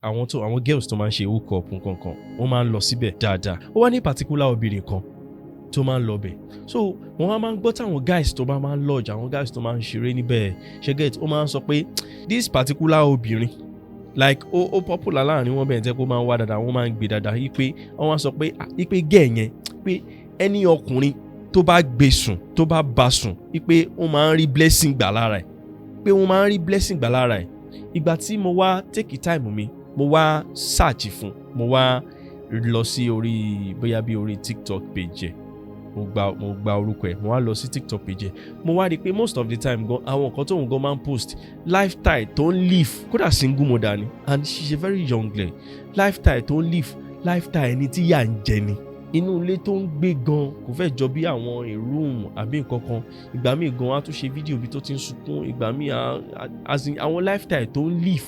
àwọn girls tó máa ń ṣe hook up nǹkan kan wọ́n máa ń lọ síbẹ̀ dáadáa. Ó wá ní particular obìnrin kan tó máa ń lọ bẹ̀. So wọ́n máa ń gbọ́ táwọn guys tó bá máa ń lodge, àwọn guys tó máa ń ṣeré níbẹ̀ ṣẹ́gẹ̀t, ó máa ń sọ pé this particular obìnrin like ó popular láàrin wọn bẹ́ẹ̀ tẹ́ kó máa ń wá dáadáa, wọ́n máa ń gbé dáadáa yí pé wọ́n sọ pé gẹ̀ yẹn pé ẹni ọkùnrin tó bá gbé sùn tó bá bá sùn yí pé ó máa ń rí blessing gbà lára ẹ̀, pé wọ́n máa ń rí blessing gbà lára ẹ̀. Ìgbà tí mo wá take time mi, mo wá search fún, mo wá lọ sí orí bóyá bí orí TikTok page ẹ̀, mo gba orúkọ ẹ̀, mo wá lọ sí TikTok page ẹ̀, mo wá rí pé most of the time gan àwọn nǹkan tóun gan máa ń post lifestyle tó ń live, kódà single mother ni, and she's a very young girl. Lifestyle tó ń live, lifestyle ẹni tí yà ń jẹ ni, inú ilé tó ń gbé gan kò fẹ́ jọ bí àwọn room àbí nǹkan kan. Ìgbà míì gan á tún ṣe fídíò bí tó ti ń sunkún, ìgbà míì àwọn lifestyle tó ń live.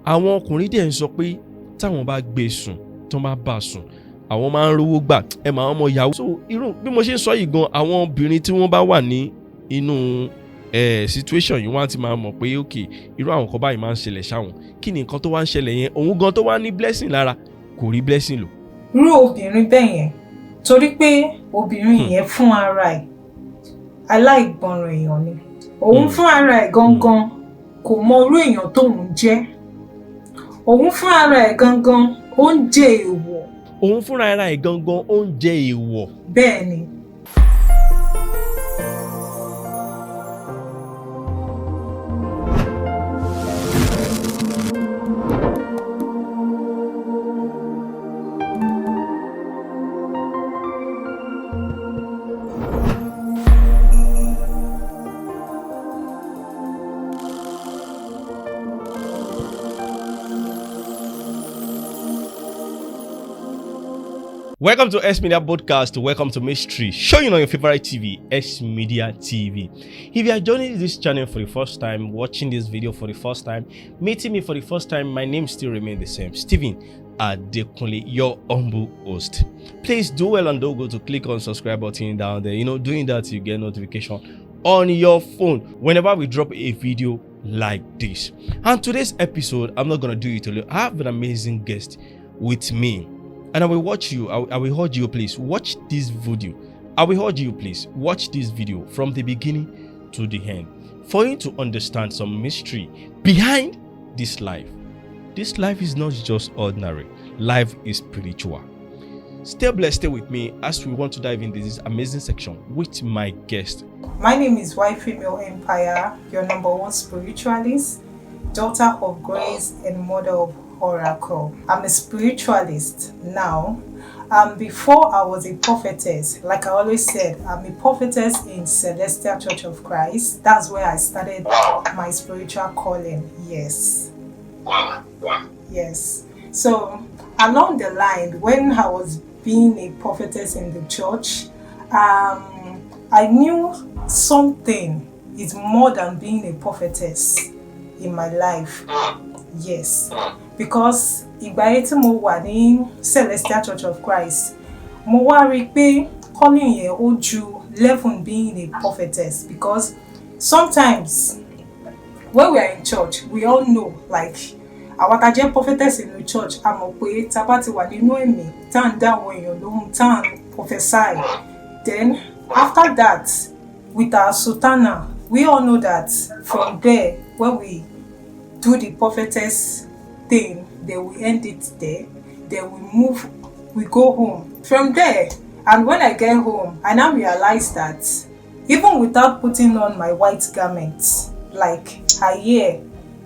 Àwọn ọkùnrin dẹ̀ ń sọ pé táwọn bá gbé sùn, tó bá bá sùn, àwọn máa ń rówó gbà, ẹ máa ọmọ yahoo. So irú bí mo ṣe ń sọ yìí gan, àwọn obìnrin tí wọ́n bá wà ní inú situation yìí, wọ́n á ti máa mọ̀ pé okay, irú àwọn kan báyìí máa ń ṣẹlẹ̀ sáwọn. Kí ni nǹkan tó wá ń ṣẹlẹ̀ yẹn? Òun gan tó wá ní blessing lára kò rí blessing lò. Irú obìnrin bẹ́ẹ̀ yẹn, torí pé obìnrin yẹn fún ara ẹ̀ aláìgbọràn èèyàn ni. Òun fún ara ẹ̀ gangan kò mọ irú èèyàn tóun jẹ́. Òun fún ara ẹ̀ gangan ó ń jẹ èèwọ̀. Òun fúnra ara ẹ̀ gangan ó ń jẹ èèwọ̀. Bẹ́ẹ̀ ni. Welcome to Smedia podcast. Welcome to Mystery, showing on your favorite TV, Smedia TV. If you are joining this channel for the first time, watching this video for the first time, meeting me for the first time, my name still remains the same, Stephen Adekunle, your humble host. Please do well and don't go to click on subscribe button down there. Doing that you get notification on your phone whenever we drop a video like this. And today's episode, I'm not gonna do it alone. I have an amazing guest with me. And I will urge you, please watch this video. I will urge you, please watch this video from the beginning to the end for you to understand some mystery behind this life. This life is not just ordinary. Life is spiritual. Stay blessed, stay with me as we want to dive into this amazing section with my guest. My name is White Female Empire, your number one spiritualist, daughter of grace and mother of Oracle. I'm a spiritualist now. Before I was a prophetess, like I always said, I'm a prophetess in Celestial Church of Christ. That's where I started my spiritual calling. Yes. Yes. So along the line, when I was being a prophetess in the church, I knew something is more than being a prophetess in my life. Yes. Because ìgbà yẹn tí mo wà ní Celestial Church of Christ, mo wá rí pé calling yẹn ó ju level being a prophetess, because sometimes when we are in church, we all know, like àwọn tá jẹ́ prophetess in the church, a mọ̀ pé tá bá ti wà nínú ẹ̀mí, tá ń dá àwọn èèyàn lóhùn, tá ń prophesy. Then after that, with our sultana, we all know that from there, when we do the prophetess thing, then we end it there, then we go home from there. And when I get home, I now realize that even without putting on my white garments, like I hear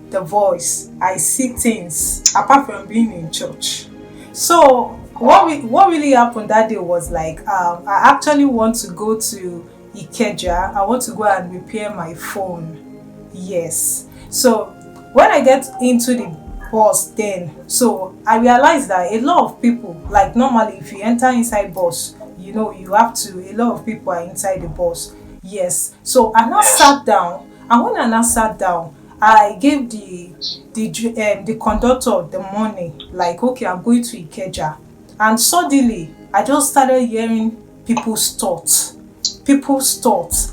the voice, I see things apart from being in church. So what really happened that day was like, I actually want to go to Ikeja. I want to go and repair my phone. Yes. So when I get into the bus then, so I realized that a lot of people, like normally if you enter inside bus, you have to, a lot of people are inside the bus. Yes. So I now sat down, and when I now sat down, I gave the conductor the money, like, okay, I'm going to Ikeja. And suddenly I just started hearing people's thoughts.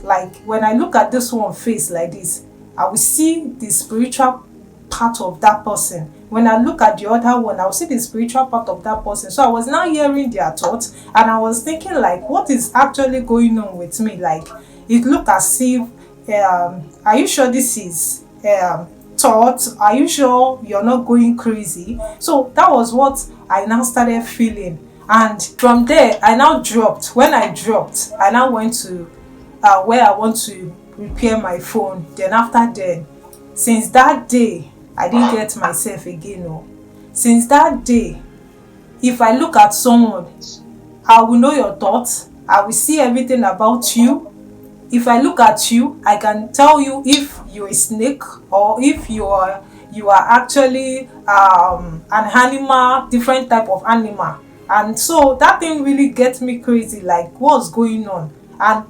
Like when I look at this one face like this, I will see the spiritual part of that person when I look at the other one, I'll see the spiritual part of that person. So I was now hearing their thoughts, and I was thinking like, what is actually going on with me? Like, it looked as if, are you sure this is thought? Are you sure you're not going crazy? So that was what I now started feeling. And from there, I now dropped. When I dropped, I now went to where I want to repair my phone. Then after then, since that day, I didn't get myself again. No. Since that day, if I look at someone, I will know your thoughts. I will see everything about you. If I look at you, I can tell you if you're a snake or if you are actually an animal, different type of animal. And so that thing really gets me crazy, like what's going on. And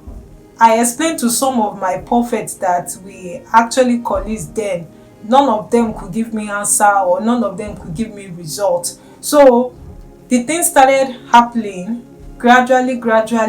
I explained to some of my prophets that we actually colleagues then. None of them could give me answer, or none of them could give me results. So the thing started happening gradually.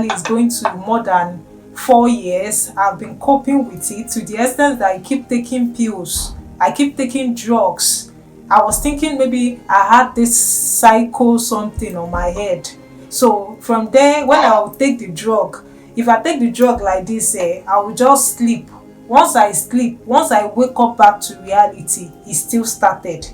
It's going to more than 4 years. I've been coping with it to the extent that I keep taking pills. I keep taking drugs. I was thinking maybe I had this psycho something on my head. So from there, when I'll take the drug, if I take the drug like this, I will just sleep. Once I sleep, once I wake up back to reality, it still started.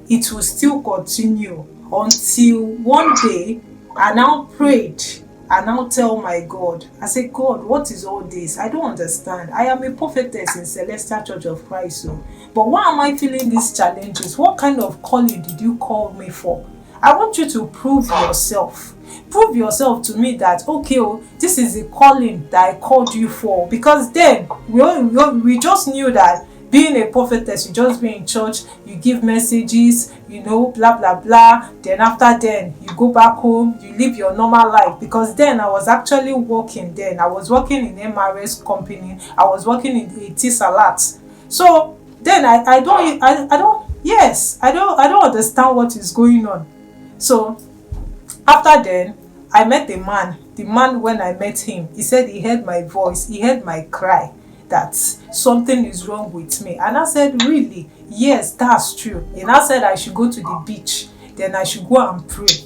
It will still continue until one day I now prayed. I now tell my God, I say, God, what is all this? I don't understand. I am a prophetess in Celestial Church of Christ. But why am I feeling these challenges? What kind of calling did you call me for? I want you to prove yourself. Prove yourself to me that, okay, this is the calling that I called you for. Because then we just knew that being a prophetess, you just be in church, you give messages, blah, blah, blah. Then after then, you go back home, you live your normal life. Because then I was actually working then. I was working in MRS company. I was working in a tea salad. So then I don't understand what is going on. So after then, I met a man. The man, when I met him, he said he heard my voice, he heard my cry, that something is wrong with me. And I said, really? Yes, that's true. And I said I should go to the beach. Then I should go and pray.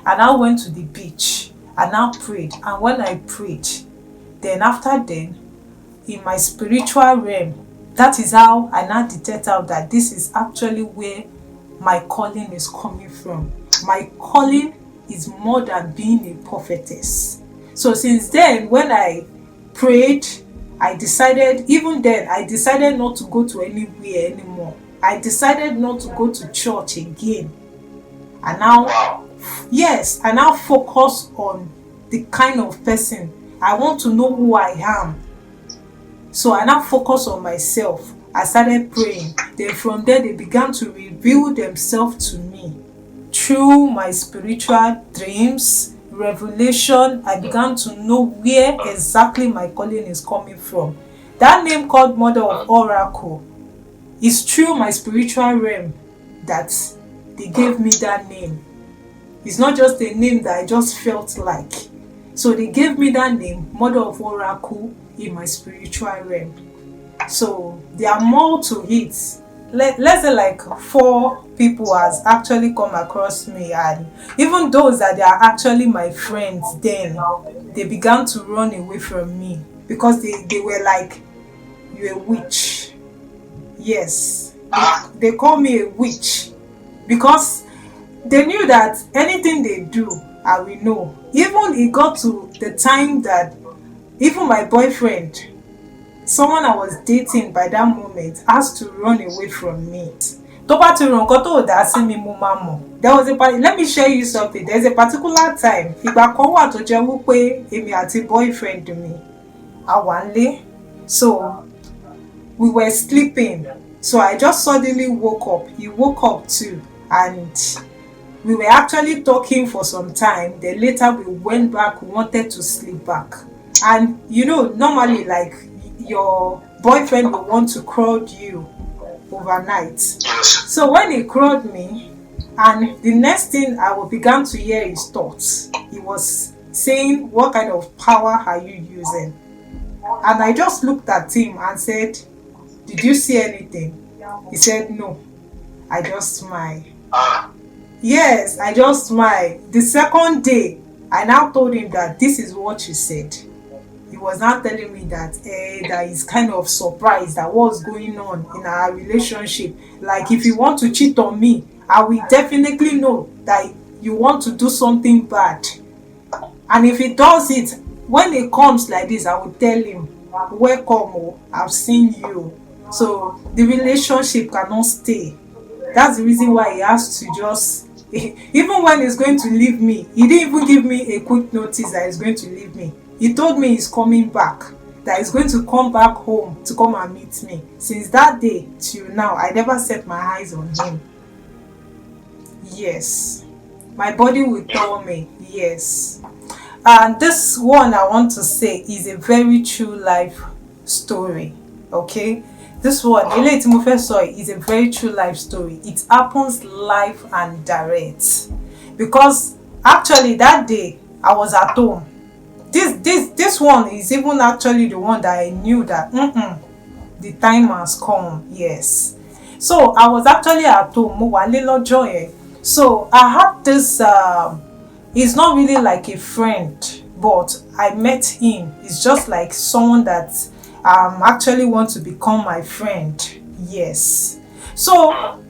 And I went to the beach and I prayed. And when I prayed, then after then, in my spiritual realm, that is how I now detect out that this is actually where my calling is coming from. My calling is more than being a prophetess. So since then, when I prayed, I decided not to go to anywhere anymore. I decided not to go to church again. And now, I now focus on the kind of person. I want to know who I am. So I now focus on myself. I started praying. Then from there, they began to reveal themselves to me. Through my spiritual dreams, revelation, I began to know where exactly my calling is coming from. That name called Mother of Oracle is through my spiritual realm that they gave me that name. It's not just a name that I just felt like. So they gave me that name, Mother of Oracle, in my spiritual realm. So there are more to it. Let's say like 4 people has actually come across me, and even those that they are actually my friends, then they began to run away from me because they were like, you're a witch. Yes, they call me a witch because they knew that anything they do, I will know. Even it got to the time that even my boyfriend, someone I was dating by that moment, has to run away from me. There was let me share you something. There's a particular time. Boyfriend me. So we were sleeping. So I just suddenly woke up. He woke up too. And we were actually talking for some time. Then later we went back. We wanted to sleep back. And normally like your boyfriend will want to crowd you overnight. So when he crowd me, and the next thing I began to hear his thoughts. He was saying, what kind of power are you using? And I just looked at him and said, did you see anything? He said no. I just smiled. Yes, I just smiled. The second day, I now told him that this is what she said. He was now telling me that that he's kind of surprised at what's going on in our relationship. Like, if you want to cheat on me, I will definitely know that you want to do something bad. And if he does it, when it comes like this, I will tell him, welcome, oh, I've seen you. So the relationship cannot stay. That's the reason why he has to just, even when he's going to leave me, he didn't even give me a quick notice that he's going to leave me. He told me he's coming back, that he's going to come back home to come and meet me. Since that day till now, I never set my eyes on him. Yes, my body will tell me, yes. And this one I want to say is a very true life story. Okay, this one, Ele Timofeso, is a very true life story. It happens live and direct. Because actually that day I was at home. This one is even actually the one that I knew that the time has come. Yes. So I was actually at home. So I had this he's not really like a friend, but I met him. It's just like someone that actually want to become my friend. Yes. So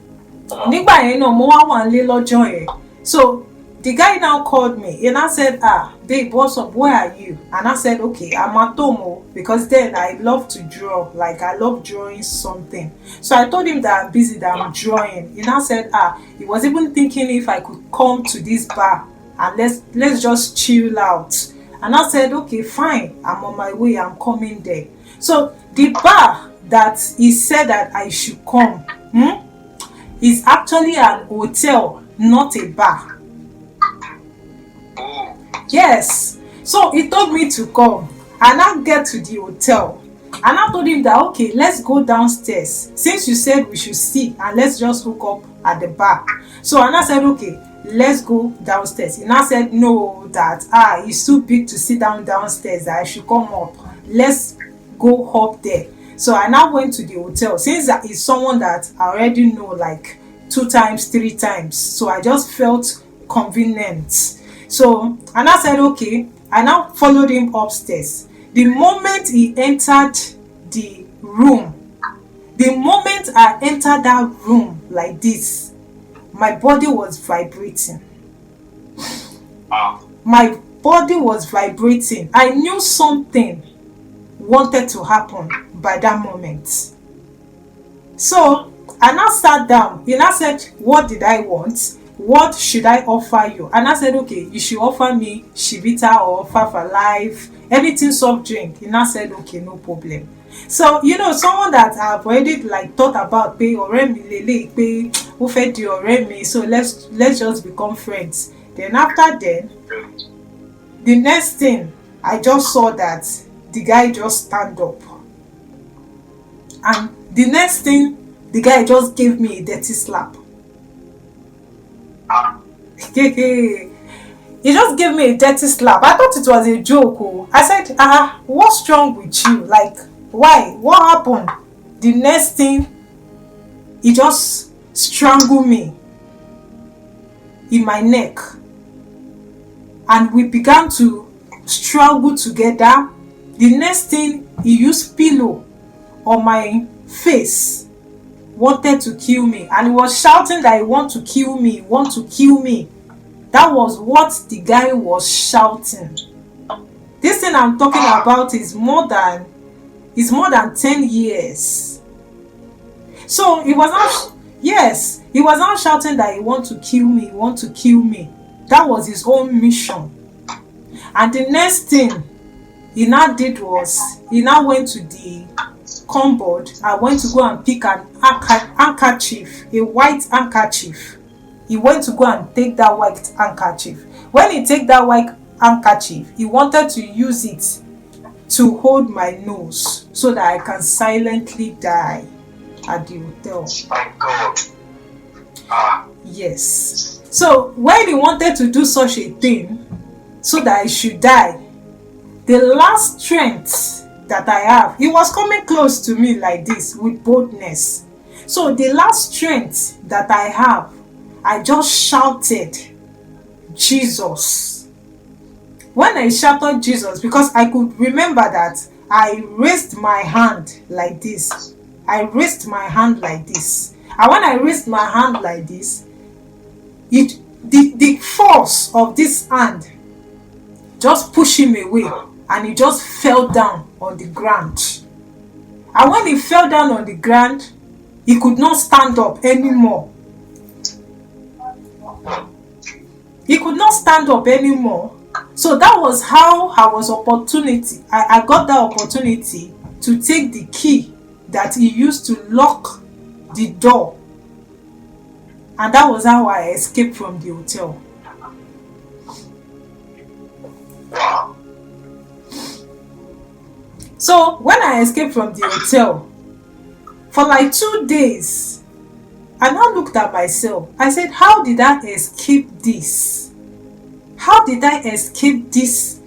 so the guy now called me and I said, babe, what's up? Where are you? And I said, okay, I'm at home, because then I love to draw. Like, I love drawing something. So I told him that I'm busy, that I'm drawing. And I said, he was even thinking if I could come to this bar and let's just chill out. And I said, okay, fine, I'm on my way, I'm coming there. So the bar that he said that I should come is actually an hotel, not a bar. Yes. So he told me to come, and I get to the hotel, and I told him that, okay, let's go downstairs, since you said we should sit and let's just hook up at the bar. So and I said, okay, let's go downstairs. And I said, no, that it's too big to sit downstairs, that I should come up, let's go up there. So I now went to the hotel, since that is someone that I already know like 2 times, 3 times, so I just felt convenient. So, and I said, okay, I now followed him upstairs. The moment he entered the room, the moment I entered that room like this, my body was vibrating. My body was vibrating. I knew something wanted to happen by that moment. So, I now sat down. He now said, what did I want? What should I offer you? And I said, okay, you should offer me Chivita or Fafa Life, anything soft drink. And I said, okay, no problem. So, someone that I've already like thought about, pay oremi lele, pay ufedi oremi, so let's just become friends. Then after then, the next thing, I just saw that the guy just stand up. And the next thing, the guy just gave me a dirty slap. He just gave me a dirty slap. I thought it was a joke. I said, what's wrong with you? Like, why? What happened? The next thing, he just strangled me in my neck. And we began to struggle together. The next thing, he used pillow on my face, wanted to kill me, and he was shouting that he want to kill me. That was what the guy was shouting. This thing I'm talking about is more than 10 years. So he was not shouting that he want to kill me. That was his own mission. And the next thing he now did was, he now went to the cupboard. I went to go and pick an handkerchief, a white handkerchief. He went to go and take that white handkerchief. When he take that white handkerchief, he wanted to use it to hold my nose so that I can silently die at the hotel. My God. Yes. So when he wanted to do such a thing so that I should die, the last strength that I have, he was coming close to me like this with boldness. So the last strength that I have, I just shouted, Jesus. When I shouted Jesus, because I could remember that I raised my hand like this. I raised my hand like this. And when I raised my hand like this, the force of this hand just pushed him away, and he just fell down on the ground. And when he fell down on the ground, he could not stand up anymore. He could not stand up anymore. So that was how I got that opportunity to take the key that he used to lock the door. And that was how I escaped from the hotel. So when I escaped from the hotel, for like 2 days, I now looked at myself. I said, how did I escape this? How did I escape this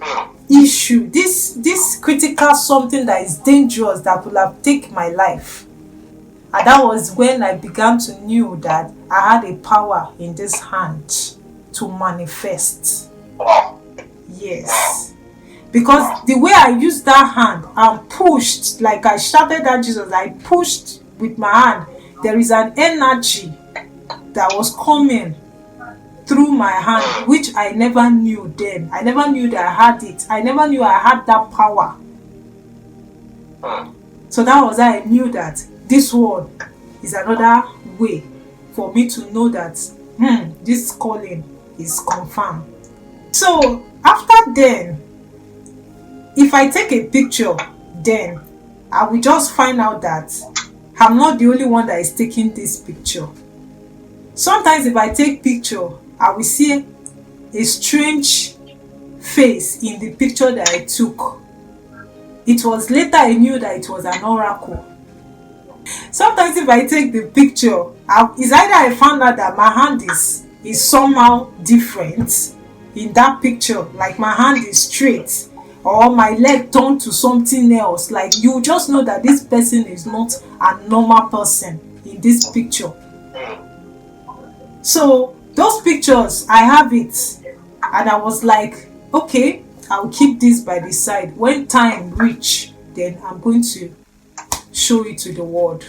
issue? This critical something that is dangerous that will have taken my life. And that was when I began to know that I had a power in this hand to manifest. Yes. Because the way I used that hand and pushed, like I shouted at Jesus, I pushed with my hand. There is an energy that was coming through my hand, which I never knew then. I never knew that I had it. I never knew I had that power. So that was how I knew that this one is another way for me to know that this calling is confirmed. So after then, if I take a picture, then I will just find out that I'm not the only one that is taking this picture. Sometimes if I take picture, I will see a strange face in the picture that I took. It was later I knew that it was an oracle. Sometimes if I take the picture, it's either I found out that my hand is somehow different in that picture, like my hand is straight, or my leg turned to something else. Like you just know that this person is not a normal person in this picture. So those pictures, I have it, and I was like, okay, I'll keep this by the side. When time reach, then I'm going to show it to the world.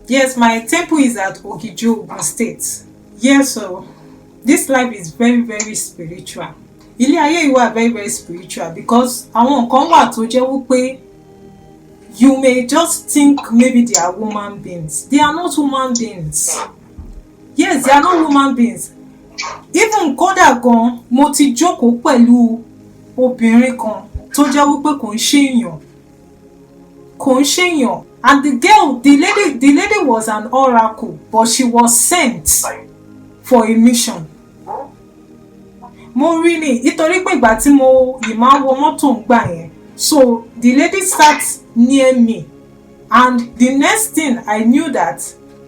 Yes, my temple is at Ogijo, Ogun State. Yes, so this life is very, very spiritual. Ilé ayé yìí wà very, very spiritual, because àwọn kan wà tó jẹ́ wípé you may just think maybe they are human beings. They are not human beings. Yes, they are not human beings. Even kódà gan, mo ti jókòó pẹ̀lú obìnrin kan tó jẹ́ wípé kò ń ṣèyàn. Kò ń ṣèyàn. And the lady was an oracle, but she was sent for a mission. Mo rí ni, nítorí pé ìgbà tí mo yìí máa wọ mọ́tò ń gbà yẹn. So the lady sat near me, and the next thing I knew that,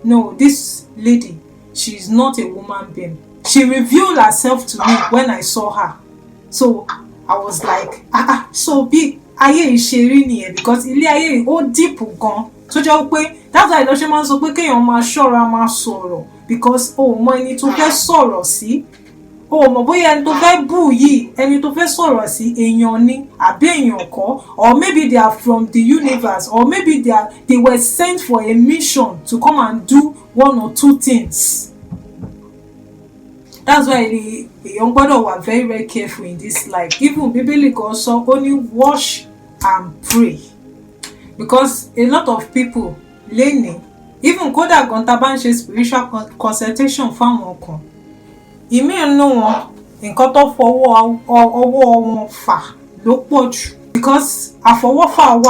no, this lady, she is not a human being. She revealed herself to me when I saw her. So I was like, so bí ayé ìṣeré nìyẹn, because ilé ayé ó deep gan. So jẹ́ pé that's why ìlọ́ṣẹ́ máa ń sọ pé kéèyàn máa ṣọ́ra máa sọ̀rọ̀, because o mọ ẹni tó fẹ́ sọ̀rọ̀ sí. O mọ̀ bóyá ẹni tó fẹ́ bú yìí, ẹni tó fẹ́ sọ̀rọ̀ sí èèyàn ni àbí èèyàn kọ́, or maybe they are from the universe, or maybe they were sent for a mission to come and do one or two things. That's why èèyàn gbọ́dọ̀ wà very, very careful in this life. Even Bíbélì kan sọ ó ní watch and pray, because a lot of people lénìí, even kódà gan tá bá ń ṣe spiritual consultation fáwọn kan, ìmí inú wọn nǹkan tó fọwọ́ ọwọ́ wọn fà ló pọ̀ jù, because àfọwọ́fà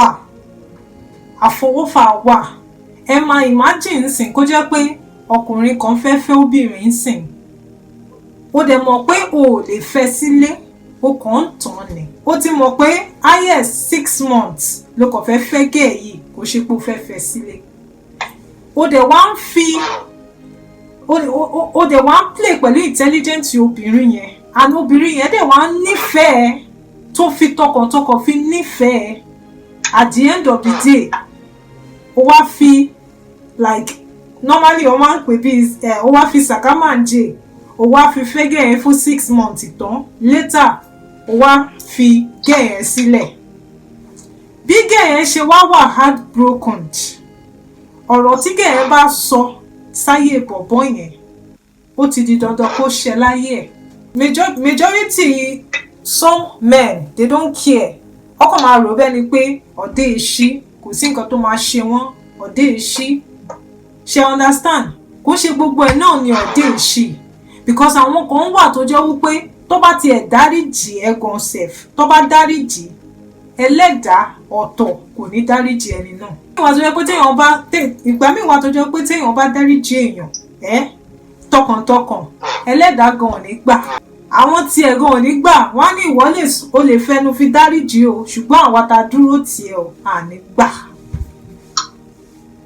wà. Ẹ máa imagine sìn kó jẹ́ pé ọkùnrin kan fẹ́ obìnrin sìn, ó dẹ̀ mọ̀ pé o ò lè fẹ́ sílé, ó kàn ń tàn ni. Ó ti mọ̀ pé highest 6 months ló kàn fẹ́ gẹ̀ yìí, kò ṣe pé ó fẹ́ sílé. Ó dẹ̀ wá ń fi ó dẹ̀ wá ń play pẹ̀lú intelligence obìnrin yẹn, and obìnrin yẹn dẹ̀ wá ń nífẹ̀ẹ́ tó fi tọkàntọkàn fi nífẹ̀ẹ́. At the end of the day, ó wá fi like normally o máa ń pè bí o wá fi sàkámàǹjẹ o wá fi fẹ́ gẹ̀ yẹn fún 6 months tán later o wá fi gẹ̀ yẹn sílẹ̀ bí gẹ̀ yẹn ṣe wá wà heartbroken ọ̀rọ̀ tí gẹ̀ yẹn bá sọ sáyé bọ̀bọ́ yẹn ó ti di dandan kó ṣẹ láyé ẹ̀ majority some men they don't care ọkàn máa rò bẹ́ẹ̀ ni pé ọ̀dẹ́ ìṣí kò sí nǹkan tó máa ṣe wọ́n ọ̀dẹ́ ìṣí ṣe understand kò ṣe gbogbo ẹ̀ náà ni ọ̀dẹ́ ìṣí because àwọn kan wà tó jẹ́ wípé tó bá tiẹ̀ dáríjì ẹ̀ gan sef tó bá dáríjì ẹlẹ́dàá ọ̀tọ̀ kò ní dáríjì ẹni náà. Ìgbà míì wà tó jẹ́ pé téèyàn bá dáríjì èèyàn tọkàntọkàn ẹlẹ́dàá gan ò ní gbà àwọn tí ẹ̀ gan ò ní gbà wọ́n á ní ìwọ o lè fẹnu fi dáríjì o ṣùgbọ́n àwa ta dúró tiẹ̀ o à ní gbà.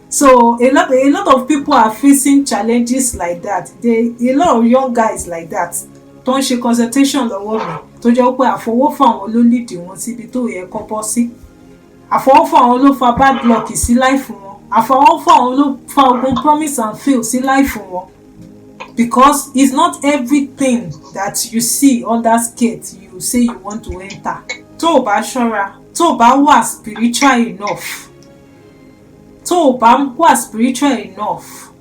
So a lot of people are facing challenges like that. A lot of young guys like that tó ń ṣe consultation lọ́wọ́ mi tó jẹ́ pé àfọwọ́fà wọn ló lead wọn síbi tó yẹ kó bọ́ sí. Àfọwọ́fà wọn ló fa bad luck sí life wọn. Àfọwọ́fà wọn ló fa ogun promise and fail sí life wọn. Because it's not everything that you see under skirt you say you want to enter. Tó o bá ṣọ́ra, tó o bá wà spiritual enough. Tó o bá wà spiritual enough.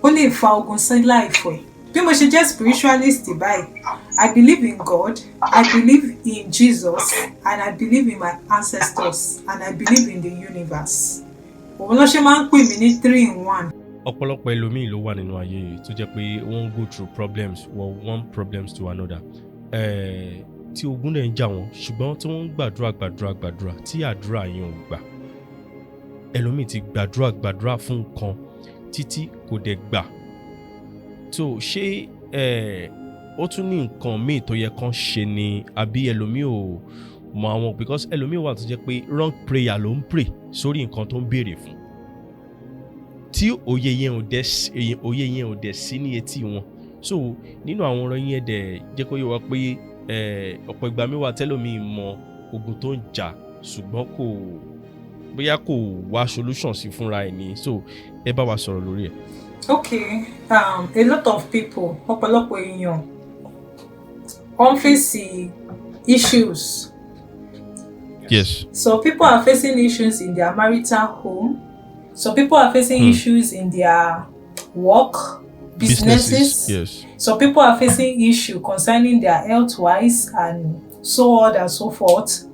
Ó lè fa ogun sí life ẹ̀. Bí mo ṣe jẹ́ spiritualist báyìí, I believe in God, I believe in Jesus, and I believe in my ancestors, and I believe in the universe. Òun ló ṣe máa ń pè mí ní 3-in-1. Ọ̀pọ̀lọpọ̀ ẹlòmíì ló wà nínú ayé yìí tó jẹ́ pé wọ́n go through problems one problems to another. Tí ogun dẹ̀ ń jà wọ́n ṣùgbọ́n tí wọ́n ń gbàdúrà tí àdúrà yẹn ò gbà. Ẹlòmíì ti gbàdúrà fún nǹkan títí kò dẹ̀ gbà. So ṣé ó tún ní nǹkan míì tó yẹ kán ṣe ni àbí ẹlòmíì ò mọ àwọn because ẹlòmíì wà tó jẹ́ pé wrong prayer ló ń pray sórí nǹkan tó ń béèrè fún. Tí òye yẹn ò dẹ̀ sí ní etí wọn. So nínú àwọn ọ̀rọ̀ yẹn dẹ̀ jẹ́ kó yé wa pé ọ̀pọ̀ ìgbà mi wà tẹ́lòmíì mọ ogun tó ń jà ṣùgbọ́n bóyá kò wá solution sí fúnra ẹ̀ ní. So ẹ bá wa sọ̀rọ̀ lórí ẹ̀. Okay, a lot of people ọ̀pọ̀lọpọ̀ èèyàn wọ́n face issues. Yes. So people are facing issues in their marital home. So people are facing issues in their work, businesses. Yes. So people are facing issues concerning their health-wise and so on and so forth.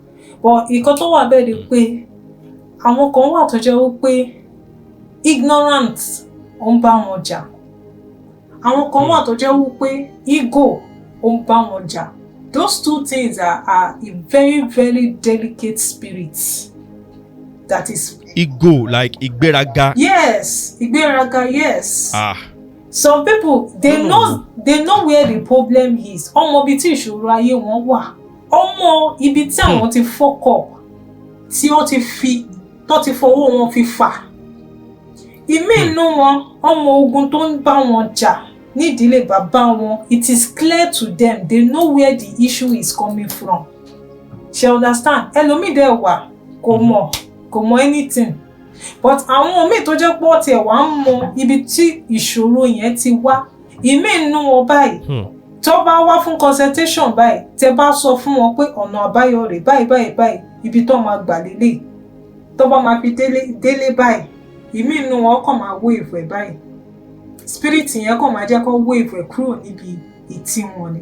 But ìkan tó wà bẹ́ẹ̀ ni pé àwọn kan wà tó jẹ́ wípé ignorant ó ń bá wọn jà. Àwọn kan wà tó jẹ́ wípé ego ó ń bá wọn jà. Those two things are a very, very delicate spirit. That is ego, like ìgbéraga. Yes, ìgbéraga, yes. Some people they know where the problem is. Ọmọ ibi tí ìṣòro ayé wọn wà. Ọmọ ibi tí àwọn ti fuck up. Tí ó ti fọwọ́ wọn fi fà. Ìmí inú wọn ọmọ ogun tó ń bá wọn jà ní ìdílé bàbá wọn. It is clear to them. They know where the issue is coming from. She understand? Ẹlòmíì dẹ̀ wà kò mọ̀ anything. But àwọn míì tó jẹ́ pọ̀ tiẹ̀ wá ń mọ ibi tí ìṣòro yẹn ti wá. Ìmí inú wọn báyìí tó bá wá fún consultation báyìí tẹ́ bá sọ fún wọn pé ọ̀nà àbáyọ rẹ̀ báyìí ibi tó máa gbà lélẹ̀ tó bá máa fi délé báyìí ìmí inú wọn kàn máa wave ẹ̀ báyìí spirit yẹn kàn máa jẹ́ kó wave ẹ̀ kúrò níbi ìtì wọn ni.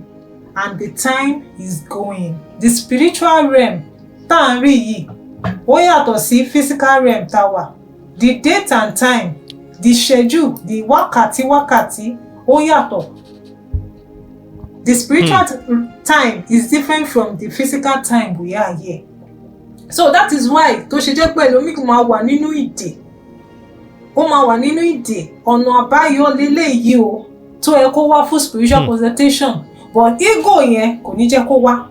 And the time is going. The spiritual realm tá à ń rí yìí ó yàtọ̀ sí physical realm tá wà. The date and time, the schedule, the wákàtí ó yàtọ̀. The spiritual time is different from the physical time we are here. So that is why tó ṣe jẹ́ pé ẹlòmíì máa wà nínú ìdè. Ó máa wà nínú ìdè. Ọ̀nà àbáyọ leléyìí o tó yẹ kó wá fún spiritual consultation. But ego yẹn kò ní jẹ́ kó wá.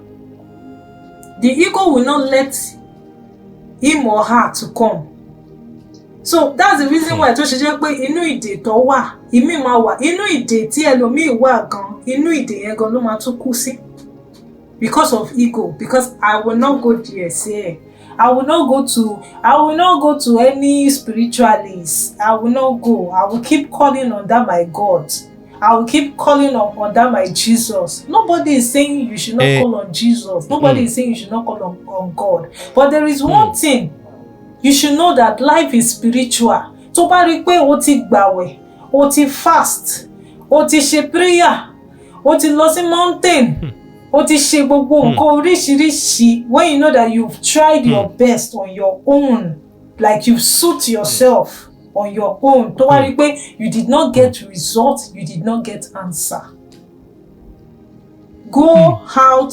The ego will not let him or her to come. So that's the reason why tó ṣe jẹ́ pé inú ìdè tó wà ìmí máa wà inú ìdè tí ẹlòmíì wà gan inú ìdè yẹn gan ló máa tún kú sí because of ego. Because I will not go there say I will not go to any spiritualist. I will not go. I will keep calling on that my God. I will keep calling on that my Jesus. Nobody is saying you should not call on Jesus. Nobody is saying you should not call on God. But there is one thing you should know, that life is spiritual. Tó bá rí pé o ti gbàwẹ̀, o ti fast, o ti ṣe prayer, o ti lọ sí mountain, o ti ṣe gbogbo nǹkan oríṣiríṣi, when you know that you've tried your best on your own, like you've suit yourself on your own, tó wá rí pé you did not get result, you did not get answer. Go out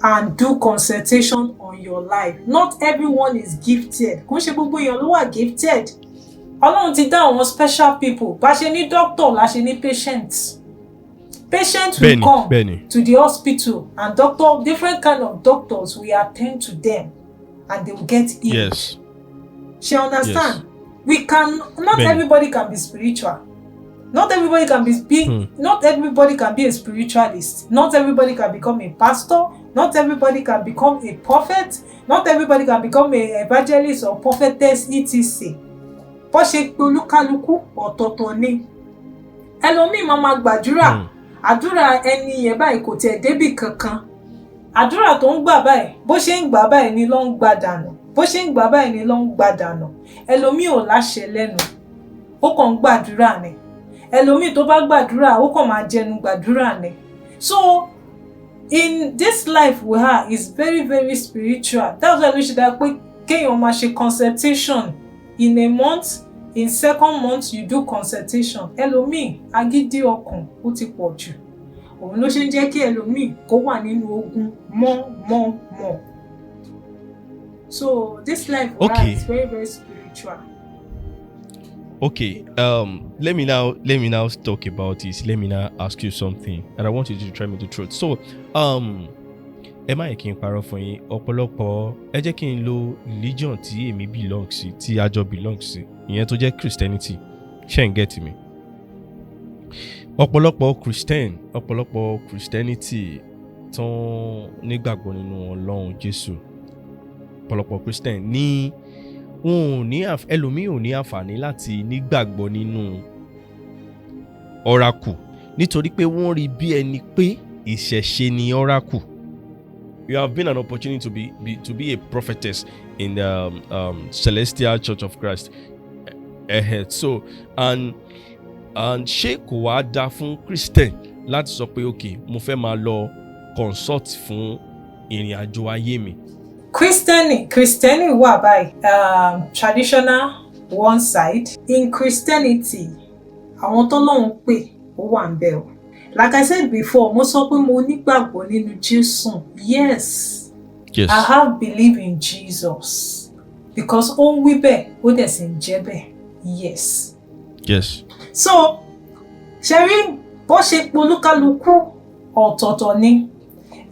and do consultation on your life. Not everyone is gifted. Kò ṣe gbogbo èèyàn ló wà gifted. Ọlọ́run ti dá àwọn special people. Bá ṣe ní doctor, la ṣe ní patient. Patient will come to the hospital, and different kind of doctors will attend to them, and they will get healed. Yes. She understand? Yes. Not everybody can be spiritual. Not everybody can not everybody can be a spiritualist. Not everybody can become a pastor. Not everybody can become a prophet. Not everybody can become an evangelist or prophetess, etc. Bó ṣe pé olúkálùkù ọ̀tọ̀ọ̀tọ̀ ni. Ẹlòmíì máa gbàdúrà. Àdúrà ẹni yẹn báyìí kò tiẹ̀ débì kankan. Àdúrà tó ń gbà báyìí, bó ṣe ń gbà báyìí ni ló ń gbà dànù. Bó ṣe ń gbà báyìí ni ló ń gbà dànù. Ẹlòmíì ò láṣẹ lẹ́nu. Ó kàn ń gbàdúrà ni. Ẹlòmíì tó bá gbàdúrà, ó kàn máa jẹnu gbàdúrà ni. So in this life we have is very, very spiritual. That's why we should have pé kéèyàn máa ṣe consultation in a month. In second month you do consultation. Ẹlòmíì agídí ọkàn ó ti pọ̀ jù. Òun ló ṣe ń jẹ́ kí ẹlòmíì kó wà nínú ogun mọ́. So this life is very, very spiritual. Okay, let me now talk about this. Let me now ask you something, and I want you to tell me the truth. So, ẹ má yẹ kí n parọ́ fún yín, ọ̀pọ̀lọpọ̀ ẹ jẹ́ kí n lo religion tí èmi belong sí, tí a jọ belong sí, ìyẹn tó jẹ́ Christianity. Ṣé ń get me? Ọ̀pọ̀lọpọ̀ Christianity tán nígbàgbọ́ nínú Ọlọ́run Jésù. Ọ̀pọ̀lọpọ̀ Christian ní ẹlòmíì ò ní àǹfààní láti nígbàgbọ́ nínú oracle nítorí pé wọ́n rí bí ẹni pé ìṣẹ̀ṣe ni oracle. You have been an opportunity to be a prophetess in the Celestial Church of Christ. So and ṣé kò wá dá fún Christian láti sọ pé okay, mo fẹ́ máa lọ consult fún ìrìn àjò ayé mi? Christianity wà báyìí, traditional one side. In Christianity, àwọn t'Ọlọ́run pè ó wà ń bẹ̀ o. Like I said before, mo sọ pé mo nígbàgbọ́ nínú Jésù. Yes. I have belief in Jesus because ó ń wí bẹ́ẹ̀ ó dẹ̀ sì ń jẹ́ bẹ́ẹ̀. Yes. So ṣe rí bó ṣe polúkálukú ọ̀tọ̀ọ̀tọ̀ ni.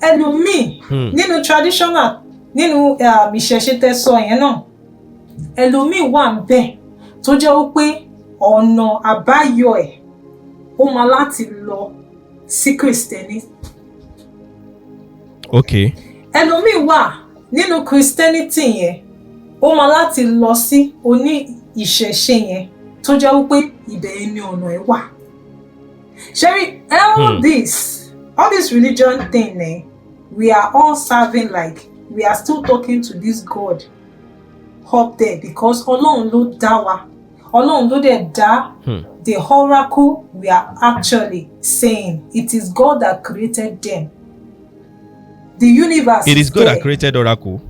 Ẹlòmíì nínú traditional, nínú ìṣẹ̀ṣe tẹ́ sọ yẹn náà, ẹlòmíì wà ń bẹ̀ tó jẹ́ pé ọ̀nà àbáyọ ẹ̀ ó máa láti lọ sí Kristẹni. Okay. Ẹlòmíì wà nínú Christianity yẹn ó máa láti lọ sí oní ìṣẹ̀ṣe yẹn tó jẹ́ pé ibẹ̀ ni ọ̀nà ẹ̀ wà. Ṣé all this religion thing, we are all serving, like we are still talking to this God up there because Ọlọ́run ló dá wa. Ọlọ́run ló dẹ̀ dá the oracle we are actually saying. It is God that created them. The universe. It is God that created oracle?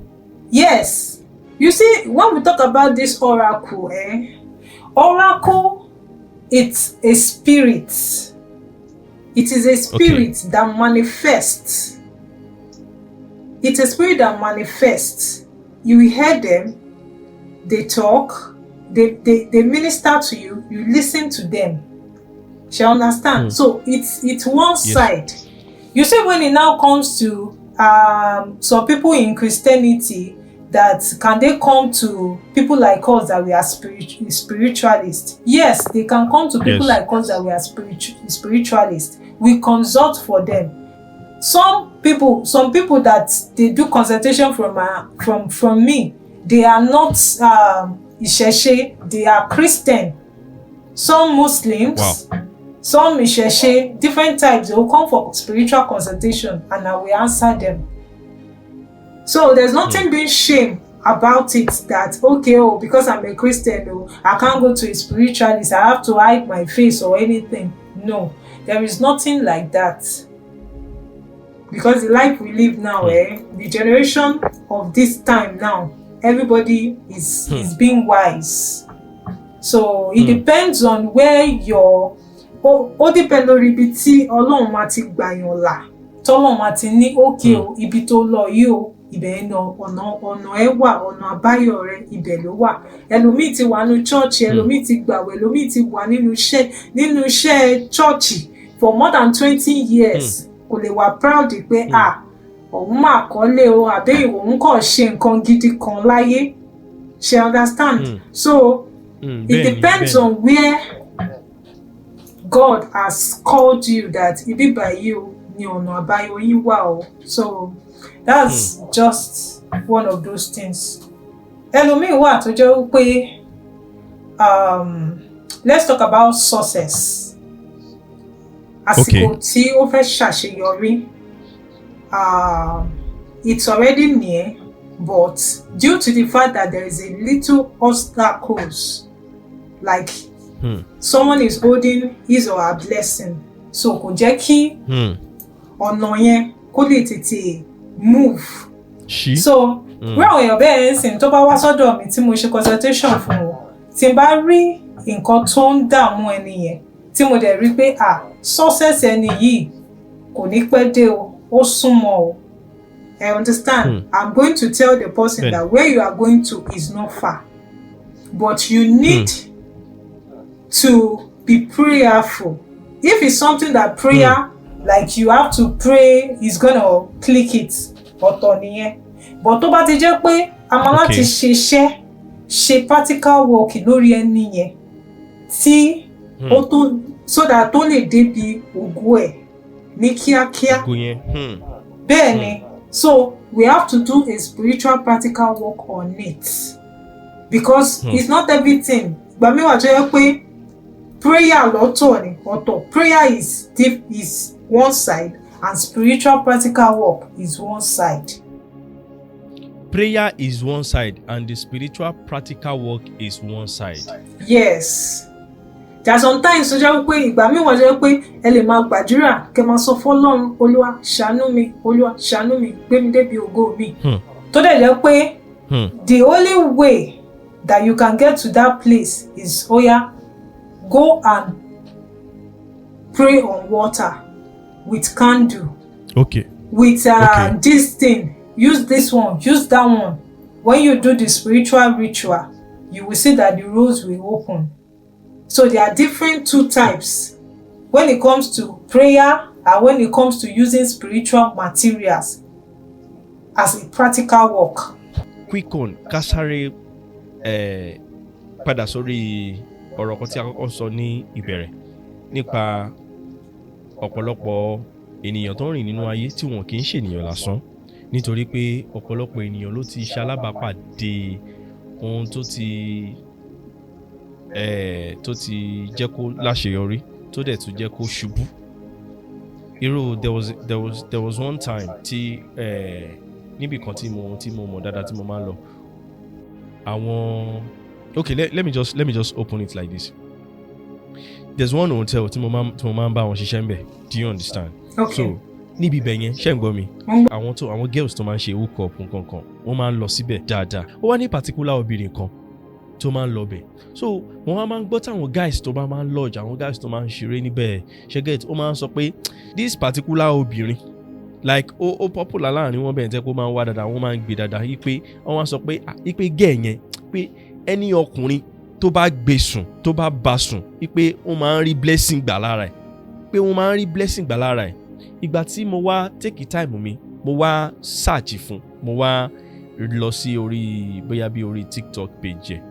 Yes. You see, when we talk about this oracle, oracle, it's a spirit. It is a spirit that manifests. It's a spirit that manifests. You hear them, they talk, they minister to you, you listen to them. You understand? So it's one side. You see, when it now comes to some people in Christianity, that can they come to people like us that we are spiritualists? Yes, they can come to people like us that we are spiritualists. We consult for them. some people that they do consultation from me, they are not Ìṣẹ̀ṣe, they are Christian. Some Muslims, Wow. some Ìṣẹ̀ṣe, different types. They will come for spiritual consultation and I will answer them. So there's nothing being shame about it that, okay, because I'm a Christian, I can't go to a spiritualist, I have to hide my face or anything. No, there is nothing like that. Because the life we live now, the generation of this time now, everybody is being wise. So it depends on where your ó depend lórí ibi tí Ọlọ́run máa ti gbàyàn là. Tọ́lọ́run máa ti ní okay o, ibi tó lọ yìí o, ibẹ̀ ọ̀nà ẹ wà, ọ̀nà àbáyọ rẹ ibẹ̀ ló wà. Ẹlòmíì ti wà nínú church, ẹlòmíì ti gbàwẹ̀, ẹlòmíì ti wà nínú iṣẹ́ church for more than 20 years. Kò lè wà proud pé òun máa kọ́lé o, àbí òun kàn ṣe nǹkan gidi kan láyé. She understand? So it depends on where God has called you that ibi báyìí o ni ọ̀nà àbáyọ yín wà o. So that's just one of those things. Ẹlòmíì wà tó jẹ́ pé let's talk about success. Àsìkò tí ó fẹ́ ṣàṣeyọrí, it's already near, but due to the fact that there is a little obstacles, like someone is holding his or her blessing, so kò jẹ́ kí ọ̀nà yẹn kó lè tètè move. So where àwọn èèyàn bẹ́ẹ̀ ń sìn tó bá wá sọ́dọ̀ mi tí mo ṣe consultation fún wọn, tí n bá rí nǹkan tó ń dààmú ẹni yẹn, tí mo dẹ̀ rí pé success ẹni yìí kò ní pẹ́ dé o, ó súnmọ́ o. I understand. I'm going to tell the person that where you are going to is not far, but you need to be prayerful. If it's something that prayer, like you have to pray, is gonna click it, ọ̀tọ̀ nìyẹn. But tó bá ti jẹ́ pé a máa láti ṣe practical work lórí ẹni yẹn tí ó tó so that tó lè débi ògo ẹ̀ ní kíákíá. Bẹ́ẹ̀ ni. So we have to do a spiritual practical work on it, because it's not everything. Ìgbà mi wà tó yẹ pé prayer lọ́tọ̀ ni ọ̀tọ̀. Prayer is one side and spiritual practical work is one side. Prayer is one side and the spiritual practical work is one side. Yes. There are sometimes tó jẹ́ pé ìgbà mi wà tó yẹ pé ẹ lè máa gbàdúrà kẹ́ máa sọ fọ́lọ́run, Olúwa ṣàánú mi, Olúwa ṣàánú mi, gbé mi débi ògo mi. Tó dẹ̀ jẹ́ pé the only way that you can get to that place is go and pray on water with candle. Okay. With this thing, use this one, use that one. When you do the spiritual ritual, you will see that the roads will open. So there are different two types when it comes to prayer and when it comes to using spiritual materials as a practical work. Quick one, kásáré padà sórí ọ̀rọ̀ kan tí a kọ́kọ́ sọ ní ìbẹ̀rẹ̀ nípa ọ̀pọ̀lọpọ̀ ènìyàn tó ń rìn nínú ayé tí wọn kì í ṣènìyàn lásán, nítorí pé ọ̀pọ̀lọpọ̀ ènìyàn ló ti ṣalábàápàdé ohun tó ti jẹ́ kó láṣeyọrí tó dẹ̀ tún jẹ́ kó ṣubú. There was one time tí níbì kan tí mo mọ̀ dáadáa tí mo máa ń lọ. Okay, let me just open it like this. There's one hotel tí mo máa ń bá wọn ṣiṣẹ́ ńbẹ̀. Do you understand? Okay. So níbi ibẹ̀ yẹn ṣé ń gbọ́ mi? Àwọn girls tó máa ń ṣe hook up nǹkan wọ́n máa ń lọ síbẹ̀ dáadáa. Ó wá ní particular obìnrin kan tó máa ń lọ bẹ̀. So wọ́n máa ń gbọ́ táwọn guys tó bá máa ń lodge, àwọn guys tó máa ń ṣeré níbẹ̀ ṣẹ́gẹ̀t, ó máa ń sọ pé this particular obìnrin like ó popular láàrin wọn bẹ́ẹ̀ tẹ́ kó máa ń wá dáadáa, wọ́n máa ń gbé dáadáa yí pé wọ́n wá sọ pé gẹ̀ yẹn pé ẹni ọkùnrin tó bá gbé sùn tó bá bá sùn yí pé ó máa ń rí blessing gbà lára ẹ̀, pé wọ́n máa ń rí blessing gbà lára ẹ̀. Ìgbà tí mo wá take time mi, mo wá search fún, mo wá lọ sí orí bóyá bí orí TikTok page ẹ̀,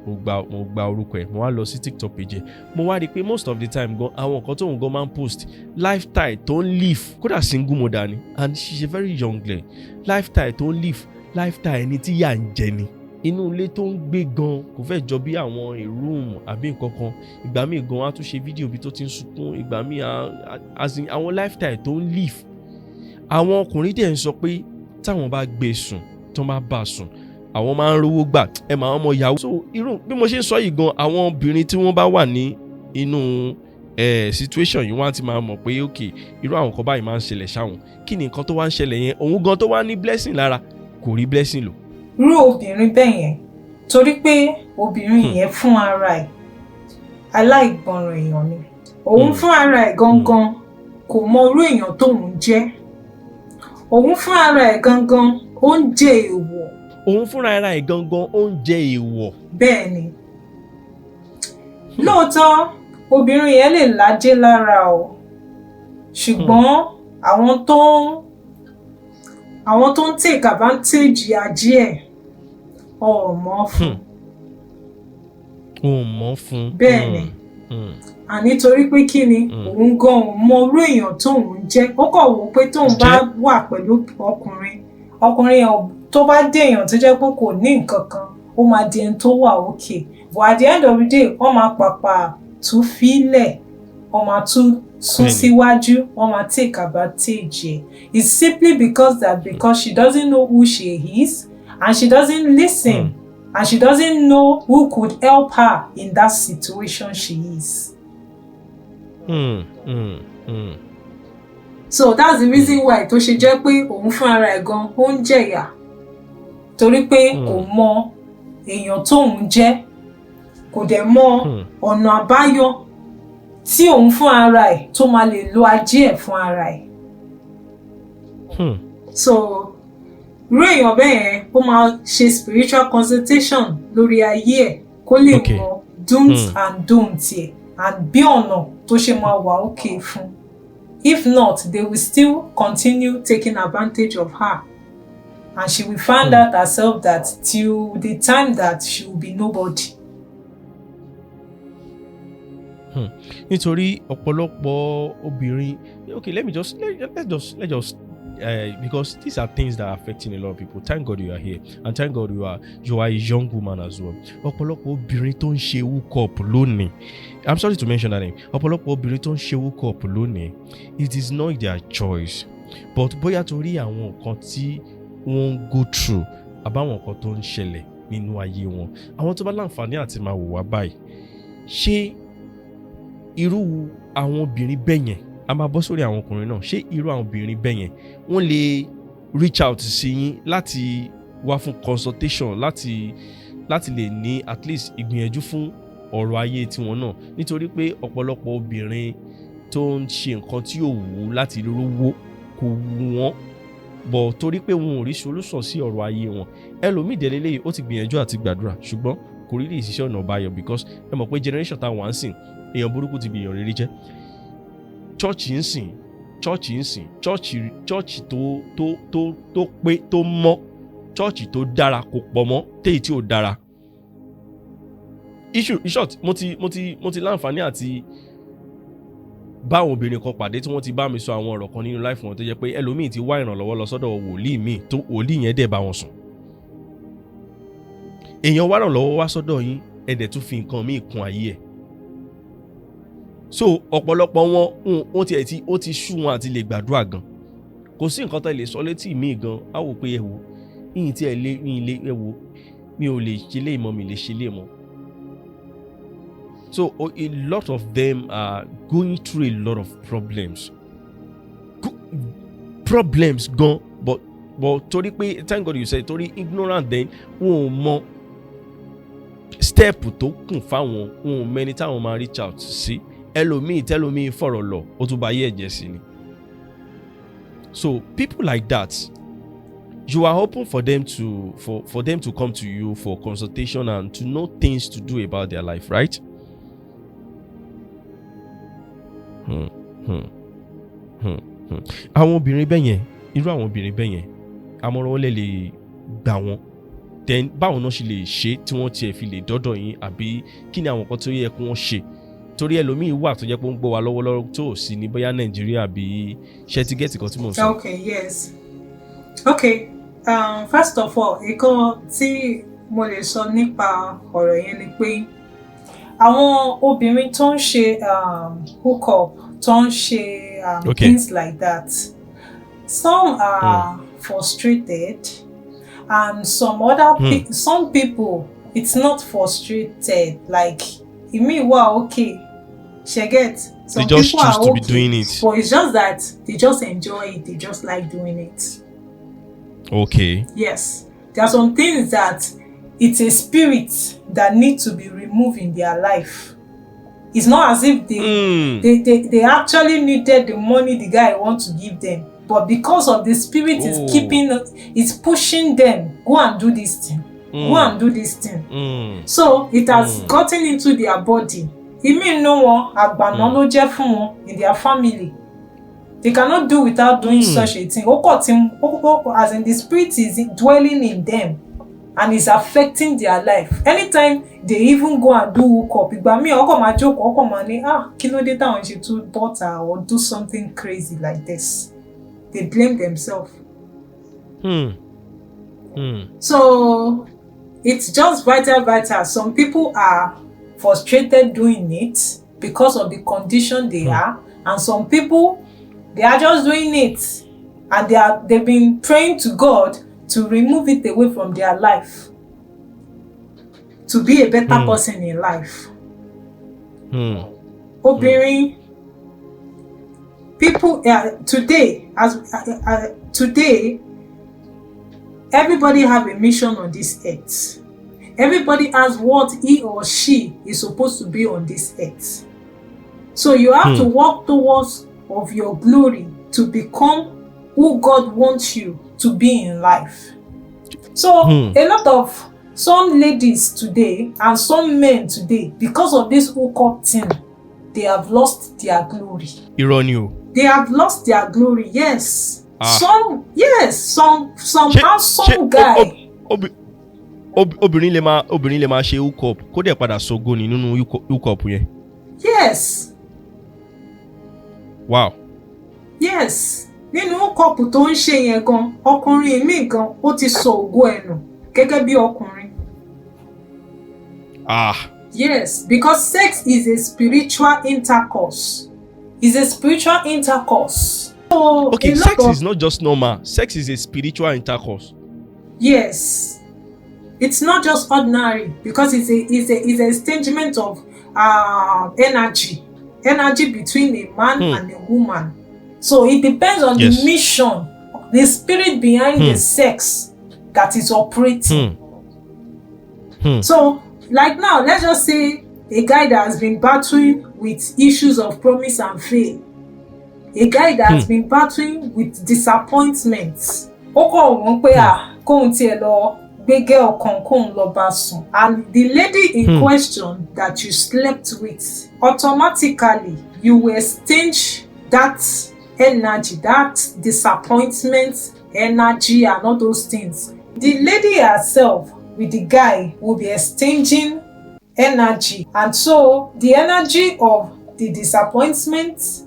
mo gba orúkọ ẹ̀ mo wá lọ sí TikTok page ẹ̀ mo wá rí pé most of the time gan àwọn nǹkan tóun gan máa ń post lifestyle tó ń live kódà single mother ni and she's a very young girl lifestyle tó ń live lifestyle ẹni tí yà ń jẹ ni inú ilé tó ń gbé gan kò fẹ́ jọ bí àwọn room àbí nǹkan kan ìgbà míì gan á tún ṣe fídíò bí tó ti ń sunkún ìgbà míì àwọn lifestyle tó ń live àwọn ọkùnrin dẹ̀ ń sọ pé táwọn bá gbé sùn tó bá bá sùn àwọn máa ń rówó gbà ẹ máa ọmọ ìyàwó. so irú bí mo ṣe ń sọ yìí gan àwọn obìnrin tí wọ́n bá wà ní inú situation yìí wọ́n á ti máa mọ̀ pé ok irú àwọn kan báyìí máa ń ṣẹlẹ̀ sáwọn kí ni nǹkan tó wá ń ṣẹlẹ̀ yẹn òun gan tó wá ní blessing lára kò rí blessing lò. irú obìnrin bẹ́ẹ̀ yẹn torí pé obìnrin yẹn fún ara ẹ̀ aláìgbọràn èèyàn ni òun fún ara ẹ̀ gangan kò mọ irú èèyàn tóun jẹ́ òun fún ara ẹ̀ gangan ó ń jẹ èèwọ̀. òun fúnra ara ẹ̀ gangan ó ń jẹ èèwọ̀. bẹ́ẹ̀ ni lóòótọ́ obìnrin yẹn lè lájẹ́ lára o ṣùgbọ́n àwọn tó ń take advantage ajé ẹ̀ ọ̀mọ́ fún. ọ̀mọ́ fún. bẹ́ẹ̀ ni ànítorí pé kí ni òun gan òun mọ irú èèyàn tóun jẹ́ ó kàn wò pé tóun bá wà pẹ̀lú ọkùnrin tó bá dé èèyàn tó jẹ́ pé kò ní nǹkan kan ó máa di ẹni tó wà òkè but at the end of the day wọ́n máa pàpà tún fílẹ̀ wọ́n máa tún sún síwájú wọ́n máa take advantage ẹ̀. It's simply because she doesn't know who she is and she doesn't listen and she doesn't know who could help her in that situation she is. So that's the reason why tó ṣe jẹ́ pé òun fún ara ẹ̀ gan ó ń jẹ̀yà torí pé kò mọ èèyàn tóun jẹ́ kò dẹ̀ mọ ọ̀nà àbáyọ tí òun fún ara ẹ̀ tó máa lè lo ajé ẹ̀ fún ara ẹ̀. So irú èèyàn bẹ́ẹ̀ yẹn ó máa ṣe spiritual consultation lórí ayé ẹ̀ kó lè mọ dooms and don'ts ẹ̀ and bí ọ̀nà tó ṣe máa wà òkè fún. If not, they will still continue taking advantage of her. And she will find out herself that till the time that she will be nobody. Nítorí ọ̀pọ̀lọpọ̀ obìnrin, okay, let's just because these are things that are affecting a lot of people. Thank God you are here, and thank God you are a young woman as well. Ọ̀pọ̀lọpọ̀ obìnrin tó ń ṣe hook up lónìí. I'm sorry to mention that name. Ọ̀pọ̀lọpọ̀ obìnrin tó ń ṣe hook up lónìí. It is not their choice, but bóyá torí àwọn nǹkan tí wọ́n ń go through àbáwọn nǹkan tó ń ṣẹlẹ̀ nínú ayé wọn. Àwọn tó bá láǹfààní àti máa wò wá báyìí, ṣé irú àwọn obìnrin bẹ́yẹn a máa bọ́ sórí àwọn ọkùnrin náà, ṣé irú àwọn obìnrin bẹ́yẹn wọ́n lè reach out sí yín láti wá fún consultation láti lè ní at least ìgbìyànjú fún ọ̀rọ̀ ayé tiwọn náà, nítorí pé ọ̀pọ̀lọpọ̀ obìnrin tó ń ṣe nǹkan tí ò wù láti rówó kò wù wọ́n bọ̀ torí pé wọn ò rí solution sí ọ̀rọ̀ ayé wọn. Ẹlòmíì dẹ̀ lélẹ́yìí ó ti gbìyànjú àti gbàdúrà ṣùgbọ́n kò rí ìṣiṣẹ́ ọ̀nà àbáyọ because ẹ mọ̀ pé generation tá wà ń sìn èèyàn burúkú ti gbìyànjú rírí jẹ́. Chọ́ọ̀chì ń sìn chọ́ọ̀chì tó pé tó mọ́, chọ́ọ̀chì tó dára kò pọ̀ mọ́ téyì tí ò dára. In short, mo ti láǹfààní àti bá àwọn obìnrin kan pàdé tí wọ́n ti bá mi sọ àwọn ọ̀rọ̀ kan nínú life wọn tó jẹ́ pé ẹlòmíì ti wá ìrànlọ́wọ́ lọ sọ́dọ̀ wòlíì míì tó wòlíì yẹn dẹ̀ bá wọn sùn. Èèyàn wá ìrànlọ́wọ́ wá sọ́dọ̀ yín ẹ̀dẹ̀ tún fi nǹkan míì kún ayé ẹ̀. So ọ̀pọ̀lọpọ̀ wọn ó ti sú wọn àti lè gbàdúrà gan. Kò sí nǹkan tó lè sọ létí mi gan á wò pé ẹ wò yìnyín tí ẹ ẹ wò mi ò lè ṣe lè mọ́ mi lè ṣe lè mọ́. So a lot of them are going through a lot of problems gan, but torí pé thank God you said torí ignorant then wọn ò mọ step tó kùn fáwọn wọn ò mẹ́ni táwọn máa reach out sí. Ẹlòmíì fọ̀rọ̀ lọ ó tún bá yé ẹ̀jẹ̀ sí ni. So people like that, you are open for them to come to you for consultation and to know things to do about their life, right? Àwọn obìnrin bẹ́yẹn, irú àwọn obìnrin bẹ́yẹn, àmọ̀ràn wọlé lè gbà wọ́n then báwo náà ṣe lè ṣe tí wọ́n tiẹ̀ fi lè dọ́dọ̀ yín àbí kí ni àwọn nǹkan tó yẹ kí wọ́n ṣe torí ẹlòmíín wà tó jẹ́ pé ó ń gbọ́ wa lọ́wọ́lọ́wọ́ tó ò sí ní bóyá Nàìjíríà àbí ṣẹ́tígẹ́tì kan tí mò ń sọ. Okay, yes. Okay, first of all, nǹkan tí mo lè sọ nípa ọ̀rọ̀ yẹn ni pé àwọn obìnrin tó ń ṣe hook up tó ń ṣe things like that, some are frustrated and some other some people it's not frustrated, like imi wa okay, she get some they just people choose are to okay, be doing it, but it's just that they just enjoy it, they just like doing it. Okay. Yes, there are some things that it's a spirit that need to be removed in their life. It's not as if they actually needed the money the guy wants to give them, but because of the spirit is pushing them, go and do this thing, go and do this thing. So it has gotten into their body. It means no one in their family. They cannot do without doing such a thing. As in the spirit is dwelling in them and is affecting their life. Anytime they even go and do hook up, or do something crazy like this, they blame themselves. So it's just vital. Some people are frustrated doing it because of the condition they are, and some people, they are just doing it and they've been praying to God to remove it away from their life, to be a better person in life. Obìnrin, people today, today, everybody have a mission on this earth. Everybody has what he or she is supposed to be on this earth. So you have to work towards of your glory to become who God wants you to be in life. So a lot of some ladies today and some men today, because of this hook-up thing, they have lost their glory. They have lost their glory. Yes. Some handsome guy. Obìnrin lè máa ṣe hook-up kó dẹ̀ padà sógo ní nínú hook-up yẹn. Yes. Wow. Yes. Nínú hook-up tó ń ṣe yẹn gan, ọkùnrin mi gan ó ti sọ ògo ẹ̀ nù gẹ́gẹ́ bí ọkùnrin. Yes, because sex is a spiritual intercourse. It's a spiritual intercourse. So okay, sex is not just normal. Sex is a spiritual intercourse. Yes. It's not just ordinary because it's an exchangement of energy between a man and a woman. So it depends on the mission, the spirit behind the sex that is operating. So like now, let's just say a guy that has been battling with issues of promise and fail, a guy that has been battling with disappointments. And the lady in question that you slept with, automatically you will exchange that energy, that disappointment energy and all those things. The lady herself with the guy will be exchanging energy, and so the energy of the disappointment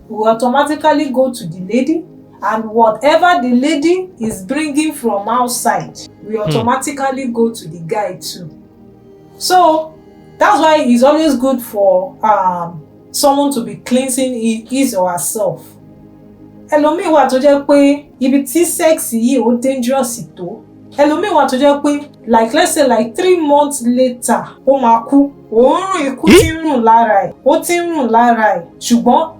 will automatically go to the lady, and whatever the lady is bringing from outside will automatically go to the guy too. So that's why it's always good for someone to be cleansing his or herself. Ẹlòmíì wà tó jẹ́ pé ibi tí sex yìí ó dangerous tó. Ẹlòmíì wà tó jẹ́ pé like let's say like 3 months later ó máa kú. Òórùn ikú tí ń rùn lára ẹ̀, ó ti ń rùn lára ẹ̀. Ṣùgbọ́n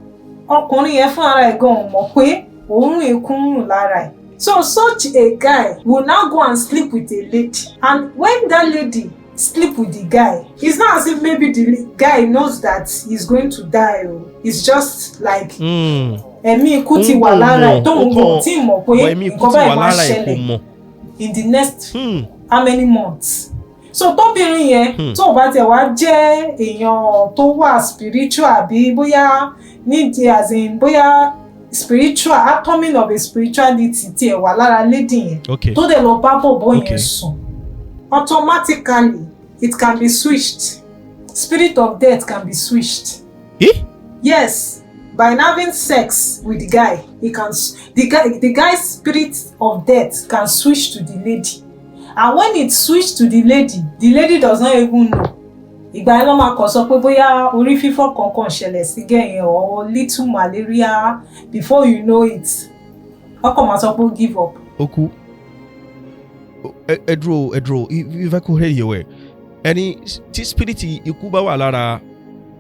ọkùnrin yẹn fún ara ẹ̀ gan-an mọ̀ pé òórùn ikú ń rùn lára ẹ̀. So such a guy will now go and sleep with a lady, and when that lady sleep with the guy, it's not as if maybe the guy knows that he's going to die. It's just like ẹ̀mí ikú ti wà lára ẹ̀ tóun kò tí mọ̀ pé nǹkan báyìí máa ṣẹlẹ̀ in the next how many months. So tóbìnrin yẹn tó bá tẹ̀ wá jẹ́ èèyàn tó wà spiritual àbí bóyá nídìí as in bóyá spiritual atomy of a spirituality tí ẹ wà lára lady yẹn tó dẹ̀ lọ bá bọ̀bọ̀ yẹn sùn, automatically it can be switched. Spirit of death can be switched. Yes, by having sex with the guy, the guy's spirit of death can switch to the lady. And when it switched to the lady does not even know. Ìgbà yẹn ló máa kàn sọ pé bóyá orí fífọ́ kankan ṣẹlẹ̀ sí gẹ̀yìn or little malaria, before you know it ọkọ̀ máa sọ pé ó give up. Oku ẹdúró if I could hear you well, ẹni tí spirit ikú bá wà lára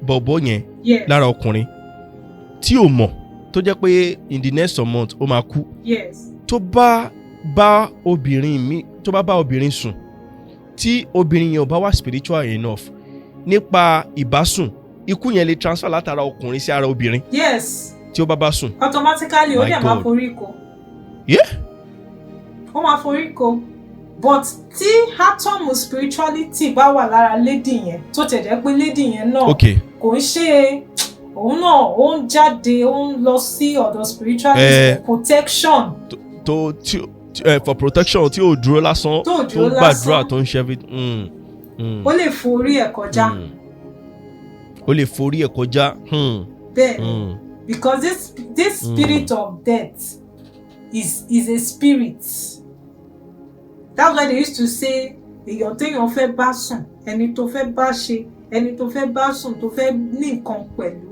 bọ̀bọ̀ yẹn lára ọkùnrin tí ò mọ̀ tó jẹ́ pé in the next month ó máa kú, tó bá bá obìnrin sùn tí obìnrin yẹn ò bá wà spiritual enough nípa ìbásùn, ikú yẹn lè transfer látara ọkùnrin sí ara obìnrin. Tí ó bá sùn automatically ó dẹ̀ máa forí ko. Ó máa forí ko. But tí atom spirituality bá wà lára lady yẹn tó tẹ̀jẹ́ pé lady yẹn náà kò ń ṣe òun náà ó ń jáde ó ń lọ sí ọ̀dọ̀ spiritualist for protection. For protection tí ò dúró lásán tó gbàdúrà tó ń ṣe ó lè forí ẹ̀ kọjá. Bẹ́ẹ̀ because this spirit of death is a spirit. That's why they used to say èèyàn téèyàn fẹ́ bá sùn, ẹni tó fẹ́ bá ṣe, ẹni tó fẹ́ bá sùn tó fẹ́ ní nǹkan pẹ̀lú.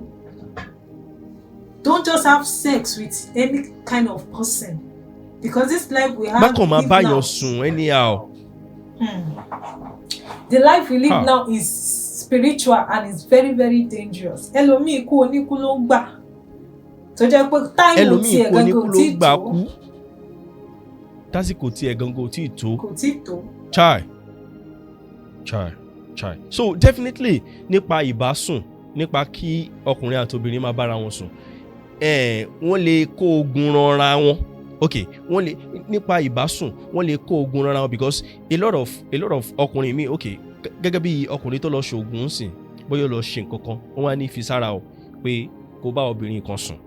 Don't just have sex with any kind of person because this life we have live now. Bákan máa bá yàn sùn anyhow. The life we live now is spiritual and it's very very dangerous. Ẹlòmíì ikú oníkú ló ń gbà. Tó jẹ́ pé táìmù tí ẹ̀ gangan ò tí tó. Tásìkò tí ẹ̀ gangan ò tí tó. Kò tí tó. Chai. So definitely nípa ìbásùn, nípa kí ọkùnrin àti obìnrin máa bára wọn sùn, wọ́n lè kó ogun ranra wọn. Wọ́n lè nípa ìbásùn wọ́n lè kó ogun ranra wọn because a lot of ọkùnrin mi gẹ́gẹ́ bí ọkùnrin tó lọ ṣoògùn sìn bóyá lọ ṣe nǹkan kan wọ́n wá ní fi sára o pé kó bá obìnrin kan sùn,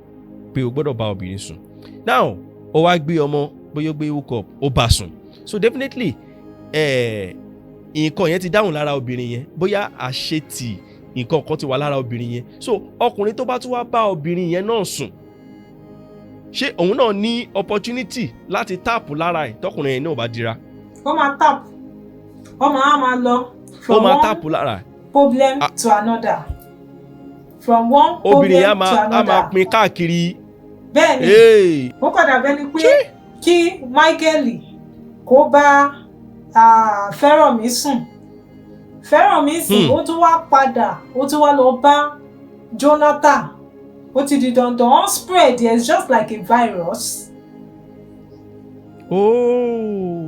pé o gbọ́dọ̀ bá obìnrin sùn. Now ó wá gbé ọmọ bóyá ó gbé hook up ó bá sùn, so definitely nǹkan yẹn ti dáhùn lára obìnrin yẹn, bóyá àṣetì nǹkan kan ti wà lára obìnrin yẹn. So ọkùnrin tó bá tún wá bá obìnrin yẹn náà sùn, ṣé òun náà ní opportunity láti táàpù lára ẹ̀ tọkùnrin yẹn náà bá dira? Ó máa táàpù, ó máa lọ from one problem to another, from one problem to another. Obìnrin yẹn á máa pín káàkiri. Bẹ́ẹ̀ni ó padà bẹ́ni pé kí Michael kó bá Fẹ́rànmi sùn, ó tún wá padà ó tún wá lọ bá Jonathan, ó ti di dandan on spread. It's just like a virus.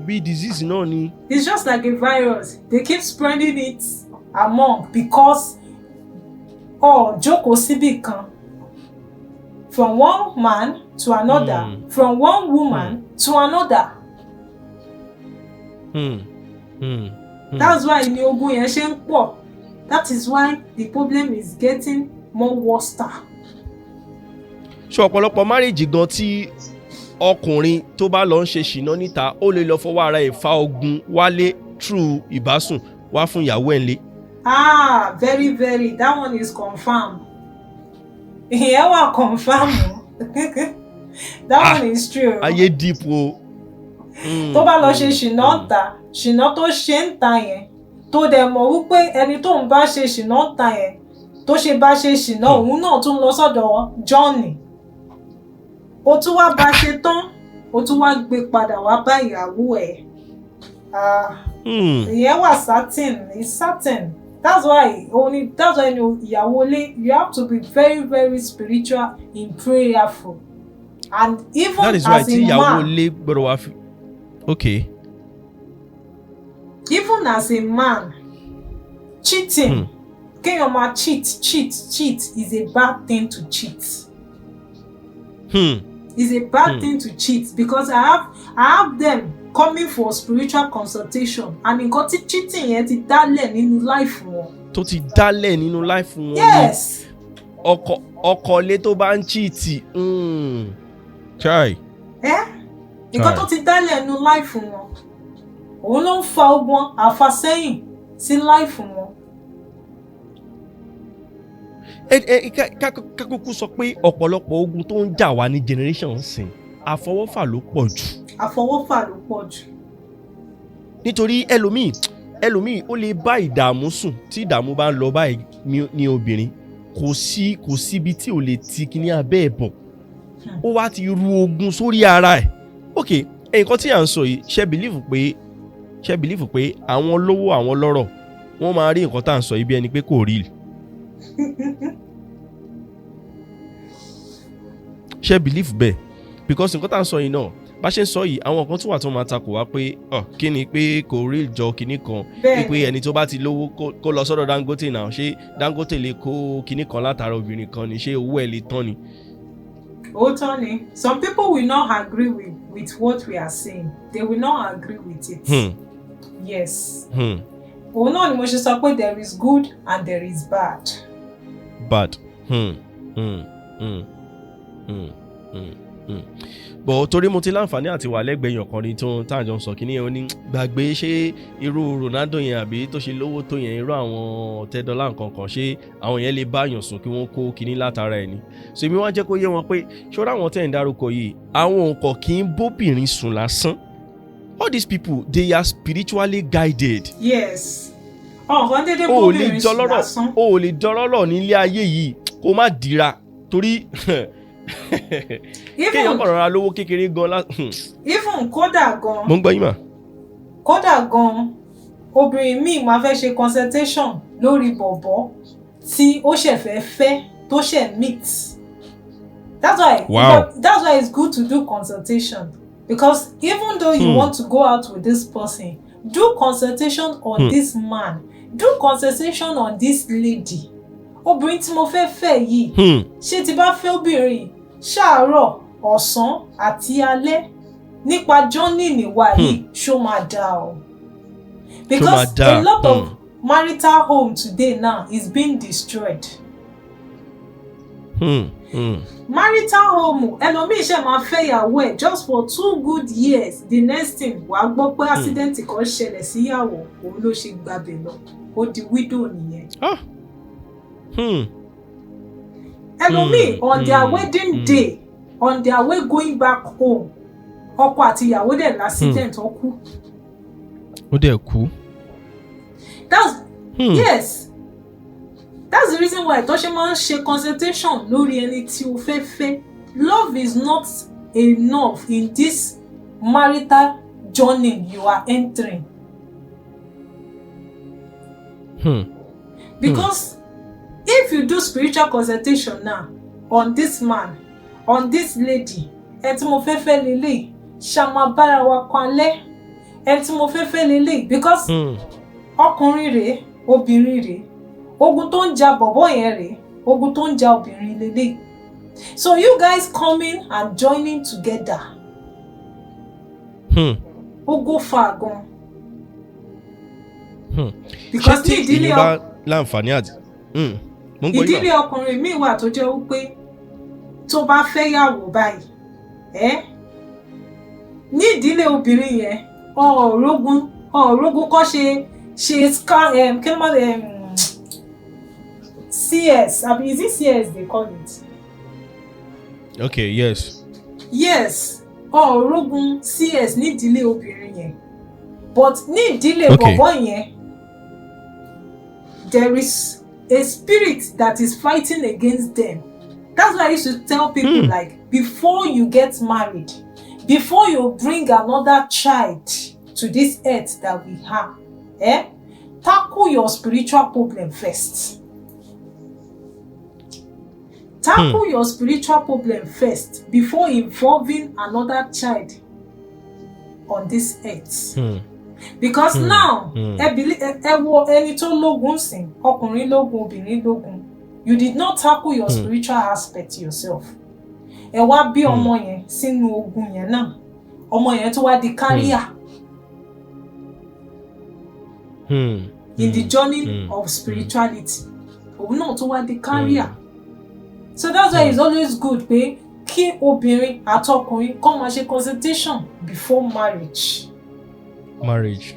Bí disease náà ni. It's just like a virus. They keep spreading it among because jókòó síbì kan, from one man to another, from one woman to another. That's why ni ogun yẹn ṣe ń pọ̀. That is why the problem is getting more worse. Ṣé ọ̀pọ̀lọpọ̀ marriage gan tí ọkùnrin tó bá lọ ń ṣe ṣìnà níta ó lè lọ fọwọ́ ara ẹ̀ fa ogun wálé through ìbásùn wá fún ìyàwó ẹ̀ ńlé? Very very, that one is confirmed. Ìyẹn wà confirmed. That one is true. Ayé deep o. Tó bá lọ ṣe ṣìnà ta, ṣìnà tó ṣe ń ta yẹn, tó dẹ̀ mọ̀ wípé ẹni tó ń bá ṣe ṣìnà ta yẹn tó ṣe bá ṣe ṣìnà òun náà tún lọ sọ́dọ̀ Johnny. Ó tún wá bá ṣe tán, ó tún wá gbé padà wá bá ìyàwó ẹ̀. Ìyẹn wà certain, it's certain. That's why ìyàwó lé, you have to be very very spiritual and prayerful. And even that is as why a man, lé gbọ́dọ̀ wá fi. Even as a man, cheating, kéèyàn máa cheat is a bad thing to cheat. It's a bad thing to cheat because I have them coming for spiritual consultation and nǹkan tí cheating yẹn ti dálẹ̀ nínú life wọn. Tó ti dálẹ̀ nínú life wọn. Yes. Ọkọ lé tó bá ń cheat. Chai. Nǹkan tó ti dálẹ̀ nínú life wọn. òun ló ń fa ogun àfàsẹ́yìn sí láìfù wọn. kákókó sọ pé ọ̀pọ̀lọpọ̀ ogun tó ń jà wá ní generation sìn àfọwọ́fà ló pọ̀ jù. Àfọwọ́fà ló pọ̀ jù. Nítorí ẹlòmíì ó lè bá ìdààmú sùn tí ìdààmú bá ń lọ báyìí ní obìnrin kò síbi tí ò lè ti kíní abẹ́ ẹ̀ bọ̀ ó wá ti ru ogun sórí ara ẹ̀. Ok, nǹkan tí à ń sọ yìí ṣe bìlífù pé àwọn lówó àwọn lọ́rọ̀ wọ́n máa rí nǹkan tá à ń sọ yìí bí ẹni pé kò rí. ṣe bìlífù bẹ́ẹ̀ because nǹkan tá à ń sọ yìí náà bá ṣe ń sọ yìí àwọn kan tún wà tó máa takò wá pé kí ni pé kò rí ìjọ kinní kan pé ẹni tó bá ti lówó kó lọ sọ́dọ̀ Dangote náà ṣé Dangote lè kó kinní kan látara obìnrin kan ni ṣé owó ẹ̀ lè tán ni. Ó tán ni. Some people will not agree with what we are saying. They will not agree with it. Yes. Òun náà ni mo ṣe sọ pé there is good and there is bad. Bọ̀ torí mo ti láǹfààní àti wà lẹ́gbẹ̀ẹ́ èèyàn kan ní tó táàjọ ń sọ kí ní ẹ ní gbàgbé ṣé irú Ronaldo yẹn àbí tó ṣe lówó tó yẹn irú àwọn $10 nǹkan ṣé àwọn yẹn lè bá yàn sùn kí wọ́n kó kinní látara ẹ̀ ni. So èmi wá jẹ́ kó yé wọn pé ṣọ́ra àwọn tẹ̀ ń dárúkọ yìí àwọn nǹkan kì í bóbìnrin sùn lásán. All these people they are spiritually guided. Yes. Ọ̀kan dédé bóbìnrin sùn lásán. O ò lè dọ́rọ́lọ̀ nílé ayé yìí kó má dira torí kéèyàn kọ̀ rọra lówó kékeré gan. Even kódà gan. Mo ń gbọ́ yín mà. Kódà gan obìnrin míì máa fẹ́ ṣe consultation lórí bọ̀bọ̀ tí ó ṣẹ̀ fẹ́ tó ṣẹ̀ meet. That's why it's good to do consultation because even though you want to go out with this person, do consultation on this man, do consultation on this lady. Obìnrin tí mo fẹ́ yìí ṣé ti bá fẹ́ obìnrin ṣàárọ̀ ọ̀sán àti alẹ́ nípa journey níwá yìí ṣó máa dá o. Because a lot of marital home today now is being destroyed. Marital home ẹlòmíì ṣe máa fẹ́ ìyàwó ẹ̀ just for 2 good years, the next thing wàá gbọ́ pé accident kan ṣẹlẹ̀ síyàwó òun ló ṣe gbàbẹ̀ lọ ó di widow nìyẹn. Ẹlòmíì on their wedding day, on their way going back home, ọkọ àti ìyàwó dẹ̀ l'accident ó kú. Ó dẹ̀ kú. Yes. That's the reason why tó ṣe máa ń ṣe consultation lórí ẹni tí o fẹ́. Love is not enough in this marital journey you are entering. Because if you do spiritual consultation now on this man, on this lady, ẹni tí mo fẹ́ lélẹ̀ ṣàmà bára wa kan alẹ́ ẹni tí mo fẹ́ lélẹ̀ because ọkùnrin rèé obìnrin rèé ogun tó ń jà bọ̀bọ̀ yẹn rèé ogun tó ń jà obìnrin lélẹ̀. So you guys coming and joining together ó go far gan. Because ní ìdílé láǹfààní àti ìdílé ọkùnrin míì wà tó jẹ́ wípé tó bá fẹ́ yàwó báyìí ní ìdílé obìnrin yẹn ọ̀rọ̀gùn kọ́ ṣe scan kí ló máa CS àbí is it CS they call it? Okay, yes. Ọ̀rọ̀gùn CS ní ìdílé obìnrin yẹn but ní ìdílé bọ̀bọ̀ yẹn there is a spirit that is fighting against them. That's why I used to tell people like before you get married, before you bring another child to this earth that we have, tackle your spiritual problem first. Tackle your spiritual problem first before involving another child on this earth. Because now ẹ wo ẹni tó lógun sìn ọkùnrin lógun obìnrin lógun, you did not tackle your spiritual aspect yourself. Ẹ wá bí ọmọ yẹn sínú ogun yẹn náà, ọmọ yẹn tó wá di carrier in the journey of spirituality. Òun náà tó wá di carrier. So that's why it's always good pé kí obìnrin àtọkùnrin kó máa ṣe consultation before marriage. Marriage.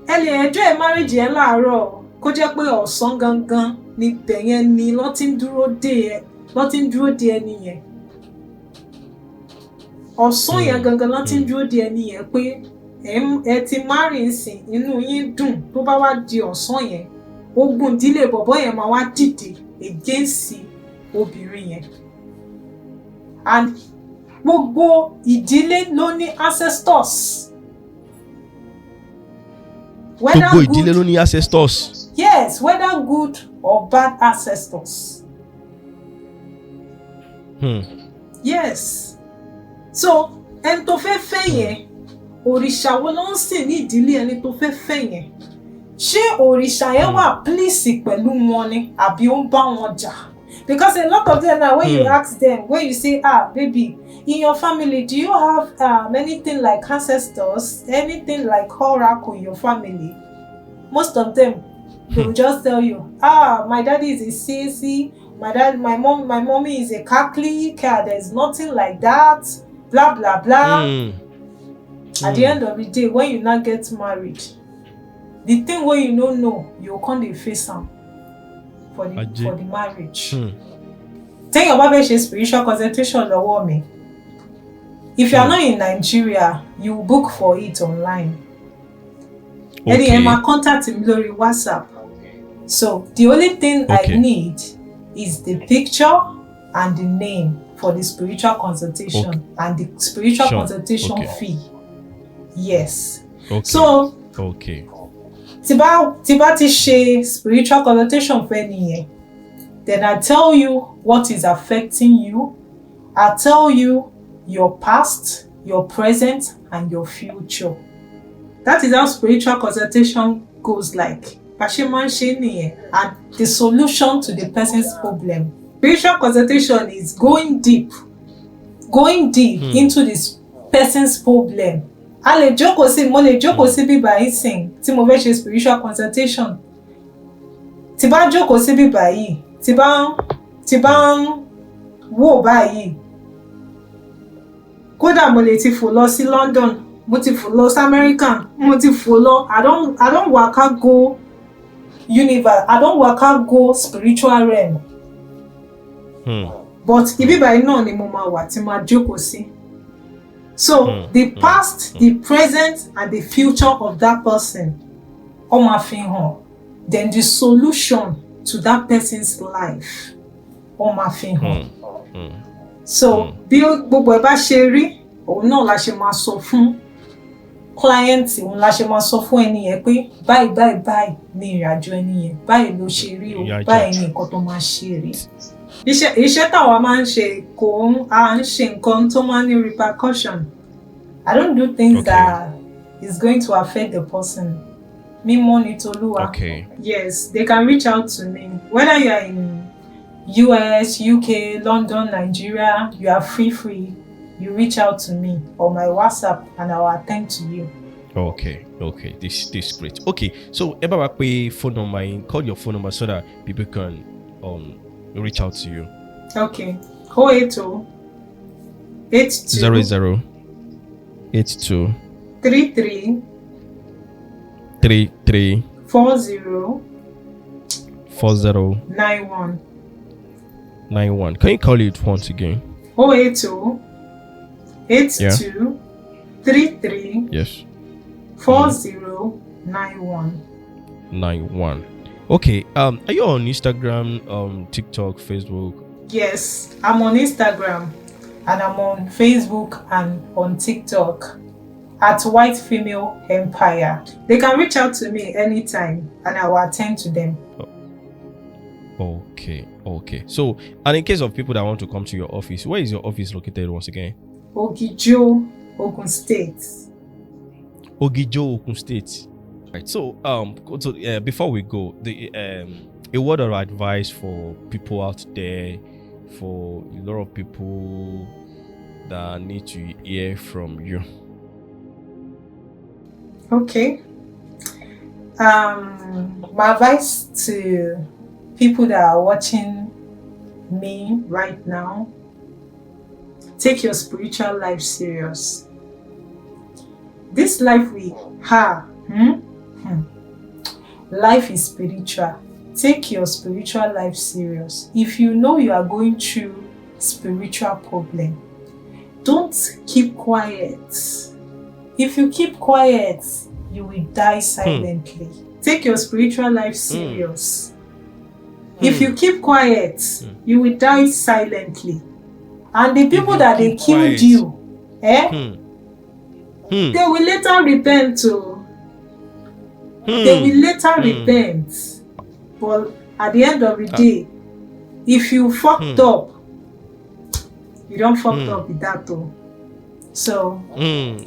ẹ lè enjoy marriage yẹn láàárọ̀ kó jẹ́ pé ọ̀sán gangan ni bẹ̀yẹn ni lọ́ ti ń dúró de ẹni yẹn. Ọ̀sán yẹn gangan lọ́ ti ń dúró de ẹni yẹn pé ẹ ti marry nsìn inú yín dùn tó bá wá di ọ̀sán yẹn ogun ìdílé bọ̀bọ́ yẹn máa wá dìde against obìnrin yẹn. And gbogbo ìdílé ló ní ancestors. Gbogbo ìdílé ló ní ancestors. Yes, whether good or bad ancestors. Yes. So ẹni tó fẹ́ fẹ́ yẹn òrìṣà wo ló ń sìn ní ìdílé ẹni tó fẹ́ fẹ́ yẹn? Ṣé òrìṣà yẹn wà pleased pẹ̀lú wọn ni àbí ó ń bá wọn jà? Because a lot of them now, when you ask them, when you say, baby, in your family, do you have anything like ancestors, anything like oracle in your family? Most of them, they will just tell you, my daddy is a CAC, my mommy is a Catholic, there's nothing like that, blah, blah, blah. At the end of the day, when you now get married, the thing where you don't know, you can't face them. For the marriage. Tell your Bible spiritual consultation lọ́wọ́ mi. If you are not in Nigeria, you book for it online. Eddie Emma contact me lórí WhatsApp. So the only thing I need is the picture and the name for the spiritual consultation and the spiritual consultation fee. Yes. So tí bá ti ṣe spiritual consultation fẹ́ nìyẹn, then I tell you what is affecting you. I tell you your past, your present, and your future. That is how spiritual consultation goes like. Bàṣẹ máa ń ṣe nìyẹn, and the solution to the person's problem. Spiritual consultation is going deep into this person's problem. Mo lè jókòó sí bíbá yìí sìn tí mo fẹ́ ṣe spiritual consultation. Tí bá jókòó sí bíbá yìí, tí bá ń wò báyìí. Kódà mo lè ti fò lọ sí London, mo ti fò lọ sí America, mo ti fò lọ. I don't waka go universe. I don't waka go spiritual realm. But ibi báyìí náà ni mo máa wà tí máa jókòó sí. So the past, the present, and the future of that person, ó máa fi hàn. Then the solution to that person's life, ó máa fi hàn. So bí gbogbo ẹ bá ṣe rí, òun náà la ṣe máa sọ fún client, òun la ṣe máa sọ fún ẹni yẹn pé báyìí ni ìrìnàjò ẹni yẹn, báyìí ló ṣe rí o, báyìí ni nǹkan tó máa ṣe rí. Iṣẹ́ táwa máa ń ṣe à ń ṣe nǹkan tó máa ní repercussion. I don't do things that is going to affect the person. Mímọ́ ni t'Olúwa. Yes, they can reach out to me. Whether you are in US, UK, London, Nigeria, you are free. You reach out to me or my WhatsApp and I will attend to you. Okay. This is great. Okay, so ẹ bá wa pè phone number, call your phone number so that people can reach out to you. Okay. 080 82 00 82 33 33 40 40 91. 91. Can you call it once again? 080 82 33 Yes. 40 91. 91. Okay. Are you on Instagram, TikTok, Facebook? Yes, I'm on Instagram and I'm on Facebook and on TikTok at White Female Empire. They can reach out to me anytime and I will attend to them. Okay. So, and in case of people that want to come to your office, where is your office located once again? Ogijo, Ogun State. Ogijo, Ogun State. Right. So, before we go, a word of advice for people out there, for a lot of people that need to hear from you. Okay. My advice to people that are watching me right now: take your spiritual life serious. This life we have, life is spiritual. Take your spiritual life serious. If you know you are going through spiritual problem, don't keep quiet. If you keep quiet, you will die silently. Take your spiritual life serious. If you keep quiet, you will die silently. And the people that they killed you, they will later repent too. They will later repent. But at the end of the day, if you fucked up, you don't fucked up with that though. So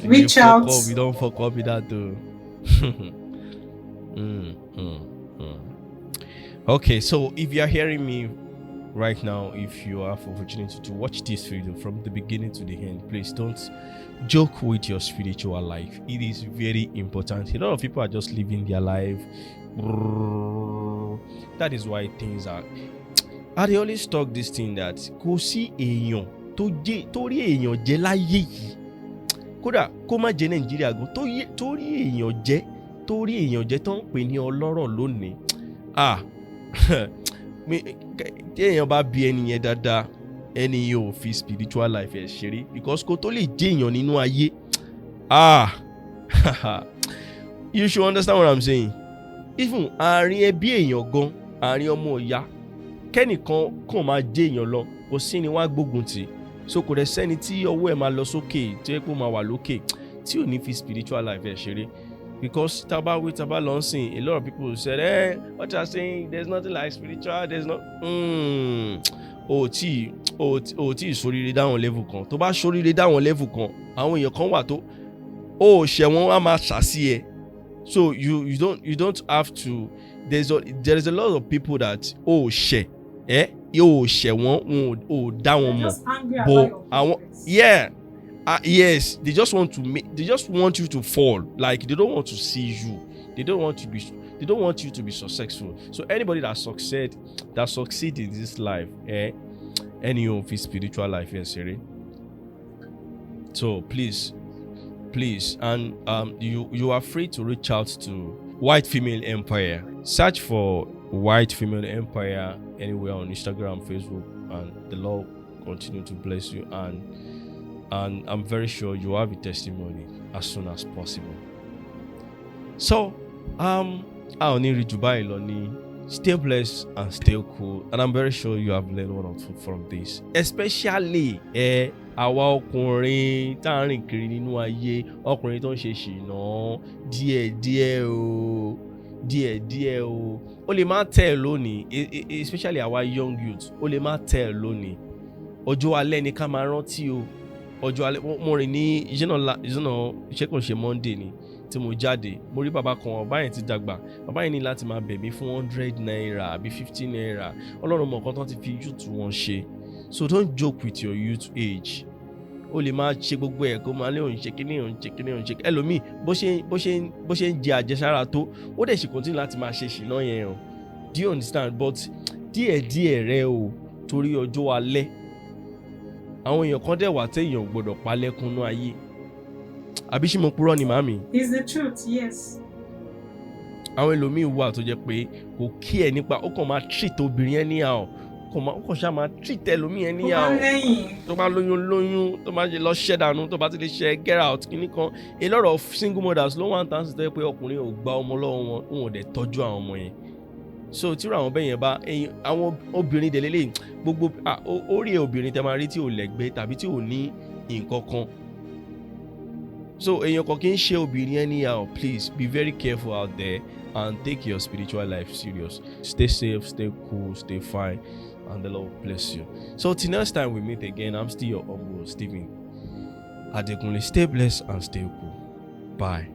reach out. We don't fuck up with that though. Okay, so if you are hearing me right now, if you have opportunity to watch this video from the beginning to the end, please don't joke with your spiritual life. It is very important. A lot of people are just living their life. That is why things are. I always talk this thing that kò sí èèyàn torí èèyàn jẹ́ láyé yìí, kódà kó má jẹ́ Nàìjíríà gan, torí èèyàn jẹ́ tó ń pè ní ọlọ́rọ̀ lónìí. Tí èèyàn bá bí ẹni yẹn dáadáa, ẹni yóò fi spiritual life ẹ̀ ṣeré, because kó tó lè jẹ́ èèyàn nínú ayé. You should understand what I'm saying. Even àárín ẹbí èèyàn gan, àárín ọmọ ìyá, kẹ́nìkan kàn máa jẹ́ èèyàn lọ, kò sí ni wọ́n á gbógun tì. So kò dẹ̀ sẹ́ni tí ọwọ́ ẹ̀ máa lọ sókè, tí ẹ pé ó máa wà lókè, tí ò ní fi spiritual life ẹ̀ ṣeré. Because taba launching, a lot of people said, what you are saying, there's nothing like spiritual, there's not. Tí ìṣoríire dáwọn level kan. Tó bá ṣoríire dáwọn level kan, àwọn èèyàn kan wà tó ṣẹ̀wọ̀n á máa ṣàṣì ẹ̀. So you don't have to. There is a lot of people that ṣẹ̀ wọ́n dá wọn mọ̀. But yes, they just want you to fall. Like they don't want to see you. They don't want you to be successful. So anybody that succeed in this life, any of his spiritual life, yes, so please, and you are free to reach out to White Female Empire. Search for White Female Empire anywhere on Instagram, Facebook, and the Lord continue to bless you, and I'm very sure you will have a testimony as soon as possible. So I'll need Dubai Loni. Stay blessed and stay cool, and I'm very sure you have learned one or two from this, especially àwa ọkùnrin tá ń rìn kiri nínú ayé, ọkùnrin tó ń ṣe ṣìnà díẹ̀díẹ̀ o. Ó lè má tẹ̀ lónìí, especially àwa young youth, ó lè má tẹ̀ lónìí. Ọjọ́ alẹ́ ni ká máa rántí o. Ọjọ́ alẹ́ mo rìn ní iṣẹ́ kan ṣe Monday ni tí mo jáde, mo rí bàbá kan, bàbá yẹn ti dàgbà, bàbá yẹn ní láti máa bẹ̀ mí fún 100 naira àbí 50 naira. Ọlọ́run mọ̀ nǹkan tó ti fi youth wọn ṣe. So don't joke with your youth age. O lè máa ṣe gbogbo ẹ̀ kó máa lé òun ṣe kíní ẹlòmíì bó ṣe ń jẹ àjẹsára tó, ó dẹ̀ ṣe continue láti máa ṣe ṣìnà yẹn o. Do you understand? But díẹ̀díẹ̀ rẹ o, torí ọjọ́ alẹ́. Àwọn èèyàn kan dẹ̀ wà téèyàn gbọ́dọ̀ pa lẹ́kúnnú ayé. Àbí ṣé mo purọ́ ni màmí? It's the truth, yes. Àwọn ẹlòmíì wà tó jẹ́ pé kò kí ẹ nípa, ó kàn máa treat obìnrin ẹni à ó kàn ṣá máa treat ẹlòmíì ẹni à tó bá lóyún, tó bá lọ ṣẹ́ dànù, tó bá ti lè ṣe get out kíní kan. A lot of single mothers ló wà ń tàn sí tó yẹ pé ọkùnrin ò gba ọmọ lọ́wọ́ wọn, òun ò dẹ̀ tọ́jú àwọn ọmọ yẹn. So tí àwọn bẹ́ẹ̀ yẹn bá àwọn obìnrin dẹ̀ lélẹ̀ gbogbo orí obìnrin tẹ máa rí tí ò lẹ́gbẹ́ tàbí tí ò ní nǹkan kan. So èèyàn kan kì í ṣe obìnrin anyhow. Please be very careful out there and take your spiritual life serious. Stay safe, stay cool, stay fine, and the Lord bless you. So till next time we meet again, I'm still your humble Stephen Adekunle. Stay blessed and stay cool. Bye.